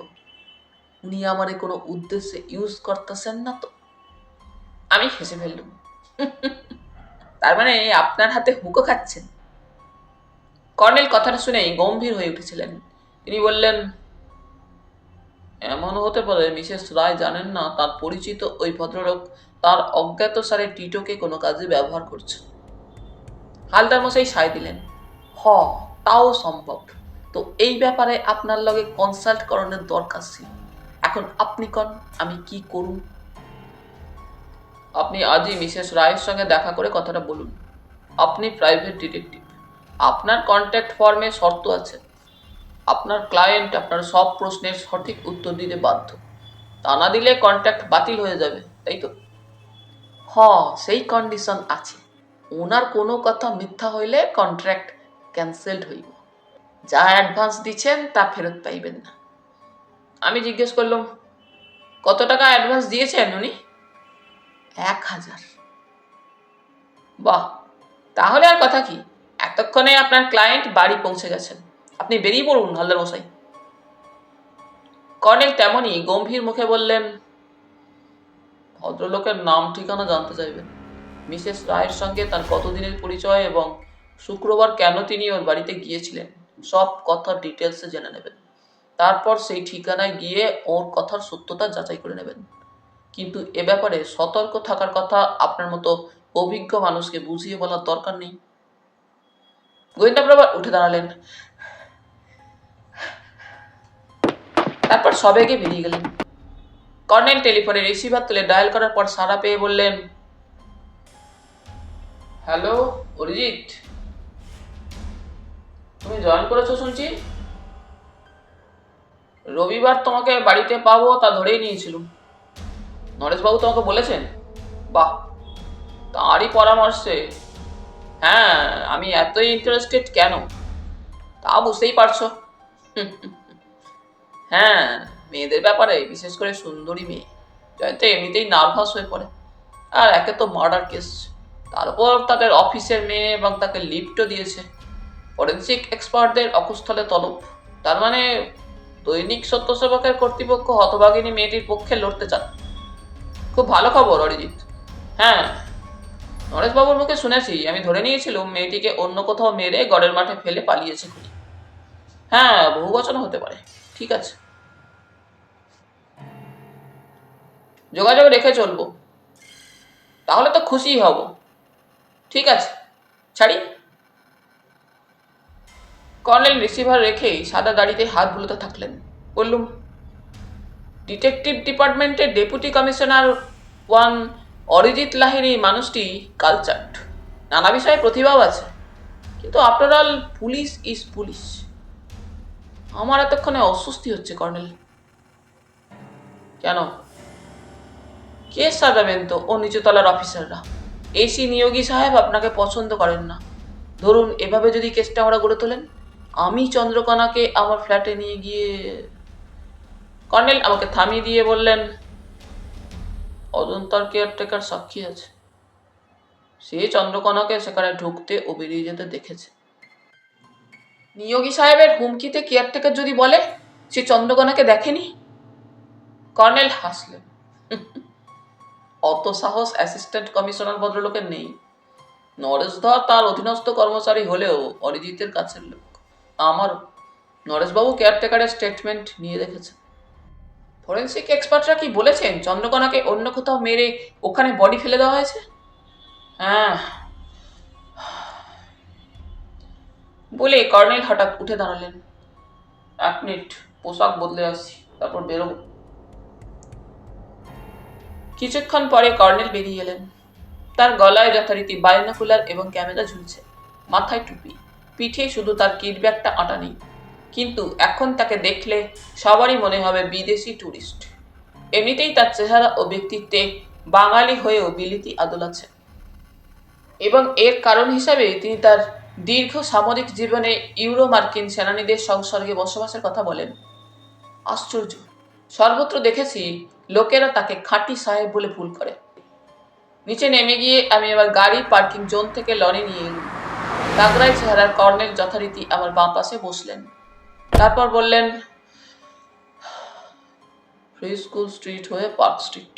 Speaker 1: উনি আমারে কোনো উদ্দেশ্যে ইউজ করতেছেন না তো। আমি হেসে ফেললুম। তার মানে আপনার হাতে হুকো খাচ্ছেন? কর্নেল কথাটা শুনেই গম্ভীর হয়ে উঠেছিলেন। তিনি বললেন, এমনও হতে পারে মিসেস রায় জানেন না তার পরিচিত ওই ভদ্রলোক তার অজ্ঞাত সারে টিটোকে কোনো কাজে ব্যবহার করছে। হালদার মশাই সায় দিলেন, তাও সম্ভব। তো এই ব্যাপারে আপনার লগে কনসাল্ট করানোর দরকার ছিল। এখন আপনি কন, আমি কি করুন? আপনি আজই মিসেস রায়ের সঙ্গে দেখা করে কথাটা বলুন। আপনি প্রাইভেট ডিটেকটিভ, আপনার কন্ট্যাক্ট ফর্মে শর্ত আছে। আপনার ক্লায়েন্ট আপনার সব প্রশ্নের সঠিক উত্তর দিতে বাধ্য, তা না দিলে কন্ট্যাক্ট বাতিল হয়ে যাবে, তাই তো? সেই কন্ডিশন আছে। ওনার কোনো কথা মিথ্যা হইলে কন্ট্রাক্ট ক্যান্সেলড হইব, যা অ্যাডভান্স দিচ্ছেন তা ফেরত পাইবেন না। আমি জিজ্ঞেস করলাম, কত টাকা অ্যাডভান্স দিয়েছেন উনি? 1000। বাহ, তাহলে আর কথা কি, এতক্ষণে আপনার ক্লায়েন্ট বাড়ি পৌঁছে গেছেন, আপনি বেরিয়ে পড়ুন হালদার মশাই। কর্নেল তেমনই গম্ভীর মুখে বললেন, ভদ্রলোকের নাম ঠিকানা জানতে চাইবেন, মিসেস রায়ের সঙ্গে তার কতদিনের পরিচয় এবং শুক্রবার কেন তিনি ওর বাড়িতে গিয়েছিলেন, সব কথার ডিটেলসে জেনে নেবেন। তারপর সেই ঠিকানায় গিয়ে ওর কথার সত্যতা যাচাই করে নেবেন। কিন্তু এ ব্যাপারে সতর্ক থাকার কথা আপনার মতো অভিজ্ঞ মানুষকে বুঝিয়ে বলার দরকার নেই। গোয়েন্দা প্রভা উঠে দাঁড়ালেন, তারপর সবেগে বেরিয়ে গেলেন। কর্নেল টেলিফোনে রিসিভার তুলে ডায়াল করার পর সাড়া পেয়ে বললেন, হ্যালো অরিজিৎ, তুমি জয়েন করেছো শুনছি। রবিবার তোমাকে বাড়িতে পাবো তা ধরেই নিয়েছিলাম। নরেশবাবু তোমাকে বলেছেন? বাহ, তাঁরই পরামর্শে। হ্যাঁ, আমি এতই ইন্টারেস্টেড কেন তা বুঝতেই পারছো। হ্যাঁ, মেয়েদের ব্যাপারে, বিশেষ করে সুন্দরী মেয়ে, জয়তে এমনিতেই নার্ভাস হয়ে পড়ে। আর একে তো মার্ডার কেস, তার উপর তাদের অফিসের মেয়ে এবং তাকে লিফটও দিয়েছে। ফরেন্সিক এক্সপার্টদের অকুস্থলে তলব। তার মানে দৈনিক সত্যসেবকের কর্তৃপক্ষ হতভাগিনী মেয়েটির পক্ষে লড়তে চান। খুব ভালো খবর অরিজিৎ। হ্যাঁ, নরেশবাবুর মুখে শুনেছি। আমি ধরে নিয়েছিলাম মেয়েটিকে অন্য কোথাও মেরে গড়ের মাঠে ফেলে পালিয়েছে খুনি। হ্যাঁ, বহু বচন হতে পারে। ঠিক আছে, যোগাযোগ রেখে চলবো। তাহলে তো খুশিই হব। ঠিক আছে, ছাড়ি। কর্নেল রিসিভার রেখেই সাদা দাড়িতে হাত বুলোতে থাকলেন। বললুম, ডিটেকটিভ ডিপার্টমেন্টের deputy commissioner one Arijit Lahiri মানুষটি কালচার্ড, নানা বিষয়ে প্রতিভাও আছে, কিন্তু after all police is police. আমার এতক্ষণে অস্বস্তি হচ্ছে কর্নেল। কেন? কেস সাজাবেন তো ও নিচুতলার অফিসাররা। এসি নিয়োগী সাহেব আপনাকে পছন্দ করেন না। ধরুন এভাবে যদি কেসটা আমরা গড়ে তোলেন, আমি চন্দ্রকণাকে আমার ফ্ল্যাটে নিয়ে গিয়ে। কর্নেল আমাকে থামিয়ে দিয়ে বললেন, অজন্তার কেয়ারটেকার সাক্ষী আছে, সে চন্দ্রকণাকে সেখানে ঢুকতে ও বেরিয়ে যেতে দেখেছে। নিয়োগী সাহেবের হুমকিতে কেয়ারটেকার যদি বলে সে চন্দ্রকণাকে দেখেনি? কর্নেল হাসলেন। অত সাহস অ্যাসিস্ট্যান্ট কমিশনার ভদ্রলোকের নেই। নরেশধর তার অধীনস্থ কর্মচারী হলেও অরিজিতের কাছের লোক। আমার নরেশবাবু কেয়ারটেকারের স্টেটমেন্ট নিয়ে দেখেছেন। ফরেন্সিক এক্সপার্টরা কি বলেছেন চন্দ্রকণাকে অন্য কোথাও মেরে ওখানে বডি ফেলে দেওয়া হয়েছে? হ্যাঁ, বলে কর্নেল হঠাৎ উঠে দাঁড়ালেন। 1 মিনিট, পোশাক বদলে আসছি, তারপর বেরোবো। কিছুক্ষণ পরে কর্নেল বেরিয়ে এলেন। তার গলায় যথারীতি বায়োনোকুলার এবং ক্যামেরা ঝুলছে, মাথায় টুপি, পিঠে শুধু তার কিট ব্যাগটা আটা নেই। কিন্তু এখন তাকে দেখলে সবারই মনে হবে বিদেশি ট্যুরিস্ট। এমনিতেই তার চেহারা ও ব্যক্তিত্বে বাঙালি হয়েও বিলিতি আদল আছে, এবং এর কারণ হিসাবে তিনি তার দীর্ঘ সামরিক জীবনে ইউরো মার্কিন সেনানীদের সংসর্গে বসবাসের কথা বলেন। আশ্চর্য, সর্বত্র দেখেছি লোকেরা তাকে খাঁটি সাহেব বলে ভুল করে। নিচে নেমে গিয়ে আমি আবার গাড়ি পার্কিং জোন থেকে লরি নিয়ে এলাম। তাগড়াই চেহারার কর্নেল যথারীতি আমার বাঁ পাশে বসলেন। তারপর বললেন, ফ্রি স্কুল স্ট্রিট হয়ে পার্ক স্ট্রিট,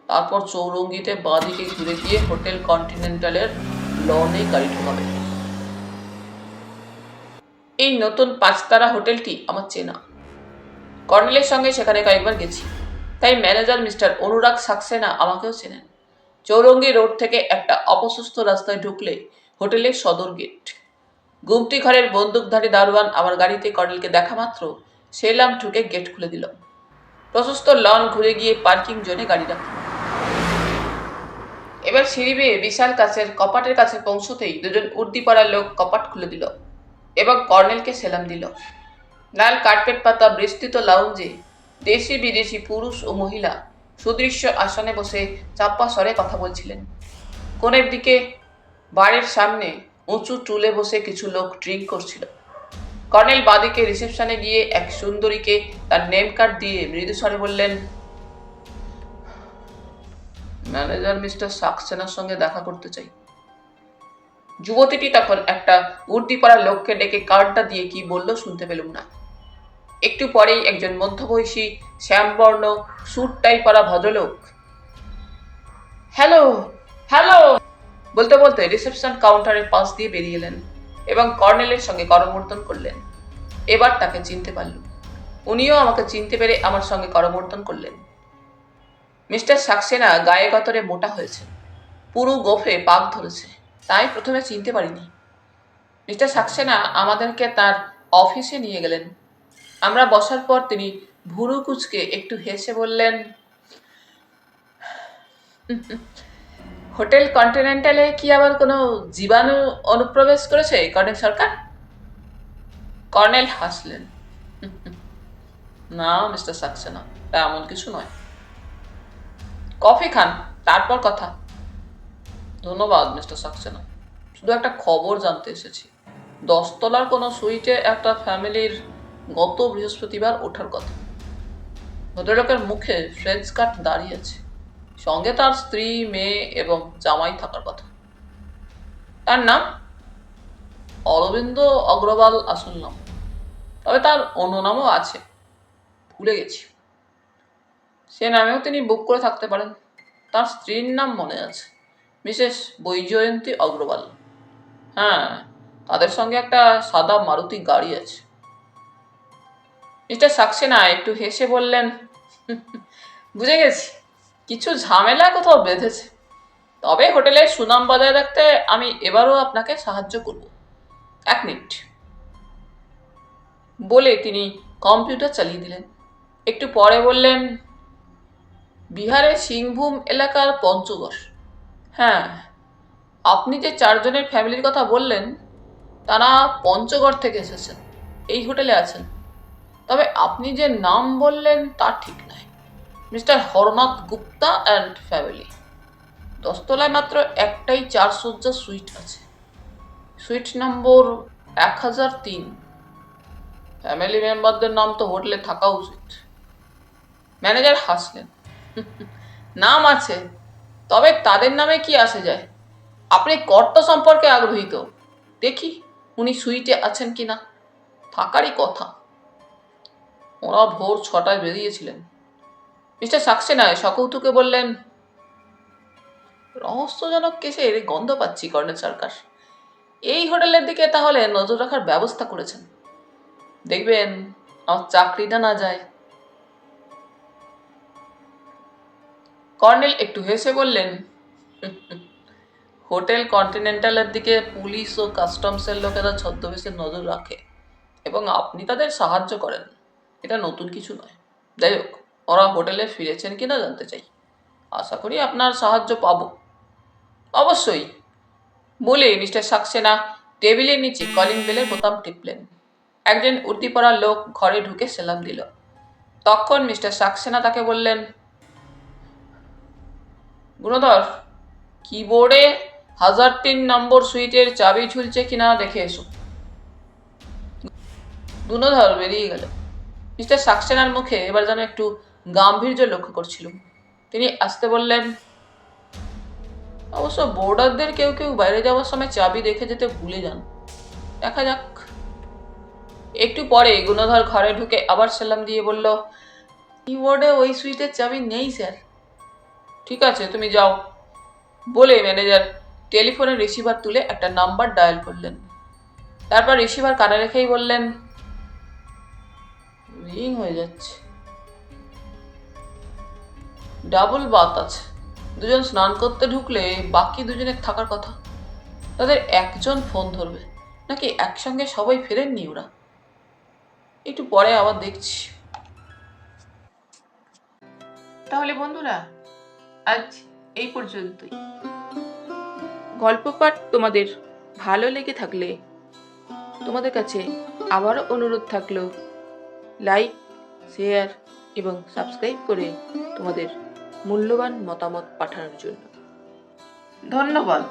Speaker 1: তারপর চৌরঙ্গিতে বাঁ দিকে ঘুরে গিয়ে হোটেল কন্টিনেন্টালের লনে গাড়ি ঢোকাবে। এই নতুন 5 তারা হোটেলটি আমার চেনা। কর্নেলের সঙ্গে সেখানে কয়েকবার গেছি, তাই ম্যানেজার মিস্টার অনুরাগ সাক্সেনা আমাকেও চেনেন। চৌরঙ্গি রোড থেকে একটা অপসুস্থ রাস্তায় ঢুকলে হোটেলের সদর গেট। গুমটি ঘরের বন্দুকধারী দারোয়ান আমার গাড়িতে কর্নেলকে দেখা মাত্র সেলাম ঠুকে গেট খুলে দিল। প্রশস্ত লন ঘুরে গিয়ে পার্কিং জোনে গাড়ি রাখল। এবার সিঁড়ি বেয়ে বিশাল কাছের কপাটের কাছে পৌঁছতেই দুজন উর্দি পরা লোক কপাট খুলে দিল এবং কর্নেলকে সেলাম দিল। লাল কার্পেট পাতা বিস্তৃত লাউঞ্জে দেশি বিদেশি পুরুষ ও মহিলা সুদৃশ্য আসনে বসে চাপ্পা স্বরে কথা বলছিলেন। কোণের দিকে বাড়ির সামনে উঁচু টুলে বসে কিছু লোক ড্রিঙ্ক করছিল। কর্নেল বাদিকে রিসেপশনে গিয়ে এক সুন্দরীকে তার নেম কার্ড দিয়ে মৃদু স্বরে বললেন, ম্যানেজার মিস্টার সাক্সেনার সঙ্গে দেখা করতে চাই। যুবতীটি তখন একটা উর্দি পরা লোককে ডেকে কার্ডটা দিয়ে কি বলল শুনতে পেলুম না। একটু পরেই একজন মধ্যবয়সী শ্যামবর্ণ স্যুট টাই পরা ভদ্রলোক হ্যালো হ্যালো বলতে বলতে রিসেপশন কাউন্টারের পাশ দিয়ে বেরিয়ে এলেন এবং কর্নেলের সঙ্গে করমর্দন করলেন। এবার তাকে চিনতে পারলুম। উনিও আমাকে চিনতে পেরে আমার সঙ্গে করমর্দন করলেন। মিস্টার সাক্সেনা গায়ে গতরে মোটা হয়েছে, পুরো গোফে পাক ধরেছে, তাই প্রথমে চিনতে পারিনি। মিস্টার সাক্সেনা আমাদেরকে তার অফিসে নিয়ে গেলেন। আমরা বসার পর তিনি ভুরু কুচকে একটু হেসে বললেন, হোটেল কন্টিনেন্টালে কি আবার কোনো জীবাণু অনুপ্রবেশ করেছে কর্নেল সরকার? কর্নেল হাসলেন, না মিস্টার সাক্সেনা, তা এমন কিছু নয়। কফি খান, তারপর কথা। ধন্যবাদ মিস্টার সাক্সেনা, শুধু একটা খবর জানতে এসেছি। 10 তলার কোনো সুইটে একটা ফ্যামিলির গত বৃহস্পতিবার ওঠার কথা। ভদ্রলোকের মুখে ফ্রেঞ্চ কাট দাঁড়িয়ে আছে, সঙ্গে তার স্ত্রী, মেয়ে এবং জামাই থাকার কথা। তার নাম অরবিন্দ অগ্রওয়াল আসল নাম, তবে তার অন্য নামও আছে, ভুলে গেছি। সে নামেও তিনি বুক করে থাকতে পারেন। তার স্ত্রীর নাম মনে আছে, মিসেস বৈজয়ন্তী অগ্রওয়াল। হ্যাঁ, তাদের সঙ্গে একটা সাদা মারুতি গাড়ি আছে। মিস্টার সাক্সেনা একটু হেসে বললেন, বুঝে গেছি, কিছু ঝামেলা কোথাও বেঁধেছে। তবে হোটেলের সুনাম বজায় রাখতে আমি এবারও আপনাকে সাহায্য করব। 1 মিনিট বলে তিনি কম্পিউটার চালিয়ে দিলেন। একটু পরে বললেন, বিহারের সিংভূম এলাকার পঞ্চগড়। হ্যাঁ, আপনি যে 4 জনের ফ্যামিলির কথা বললেন, তারা পঞ্চগড় থেকে এসেছেন, এই হোটেলে আছেন। তবে আপনি যে নাম বললেন তা ঠিক নয়। Mister Haranath Gupta and family. 10 তলায় মাত্র একটাই 4 শয্যা সুইট আছে, সুইট নম্বর 1003। ফ্যামিলি মেম্বারদের নাম তো হোটেলে থাকা উচিত। ম্যানেজার হাসলেন, নাম আছে, তবে তাদের নামে কি আসে যায়? আপনি কর্তা সম্পর্কে আগ্রহী তো, দেখি উনি সুইটে আছেন কিনা। থাকারই কথা। ওরা ভোর 6টায় বেরিয়েছিলেন। মিস্টার সাক্সেনা সকৌতুকে বললেন, রহস্যজনক কেসের গন্ধ পাচ্ছি কর্নেল সরকার। এই হোটেলের দিকে তাহলে নজর রাখার ব্যবস্থা করেছেন। দেখবেন আমার চাকরিটা না যায়। কর্নেল একটু হেসে বললেন, হোটেল কন্টিনেন্টালের দিকে পুলিশ ও কাস্টমসের লোকেরা ছদ্মবেশে নজর রাখে এবং আপনি তাদের সাহায্য করেন, এটা নতুন কিছু নয়। যাই হোক, ওরা হোটেলে ফিরেছেন কিনা জানতে চাই। আশা করি আপনার সাহায্য পাব। অবশ্যই বলে মিস্টার সাক্সেনা টেবিলের নিচে কলিং বেলের বোতাম টিপলেন। একজন উর্দি পরা লোক ঘরে ঢুকে সেলাম দিল। তখন মিস্টার সাক্সেনা তাকে বললেন, গুণধর, কিবোর্ডে 1003 নম্বর সুইটের চাবি ঝুলছে কিনা দেখে এসো। গুণধর বেরিয়ে গেল। মিস্টার সাক্সেনার মুখে এবার যেন একটু গাম্ভীর্য লক্ষ্য করছিলাম। তিনি আসতে বললেন, অবশ্য বোর্ডারদের কেউ কেউ বাইরে যাওয়ার সময় চাবি রেখে যেতে ভুলে যান, দেখা যাক। একটু পরে গুণধর ঘরে ঢুকে আবার সেলাম দিয়ে বলল, কিবোর্ডে ওই সুইটের চাবি নেই স্যার। ঠিক আছে, তুমি যাও বলে ম্যানেজার টেলিফোনের রিসিভার তুলে একটা নাম্বার ডায়াল করলেন। তারপর রিসিভার কানে রেখেই বললেন, রিং হয়ে যাচ্ছে। ডাবল বাত আছে, দুজন স্নান করতে ঢুকলে বাকি দুজনের থাকার কথা। তাদের একজন ফোন ধরবে, নাকি একসঙ্গে সবাই ফেরেননি ওরা? একটু পরে আবার দেখছি। তাহলে বন্ধুরা, আজ এই পর্যন্তই। গল্প পাঠ তোমাদের ভালো লেগে থাকলে তোমাদের কাছে আবারও অনুরোধ থাকলো, লাইক, শেয়ার এবং সাবস্ক্রাইব করে তোমাদের মূল্যবান মতামত পাঠানোর জন্য। ধন্যবাদ।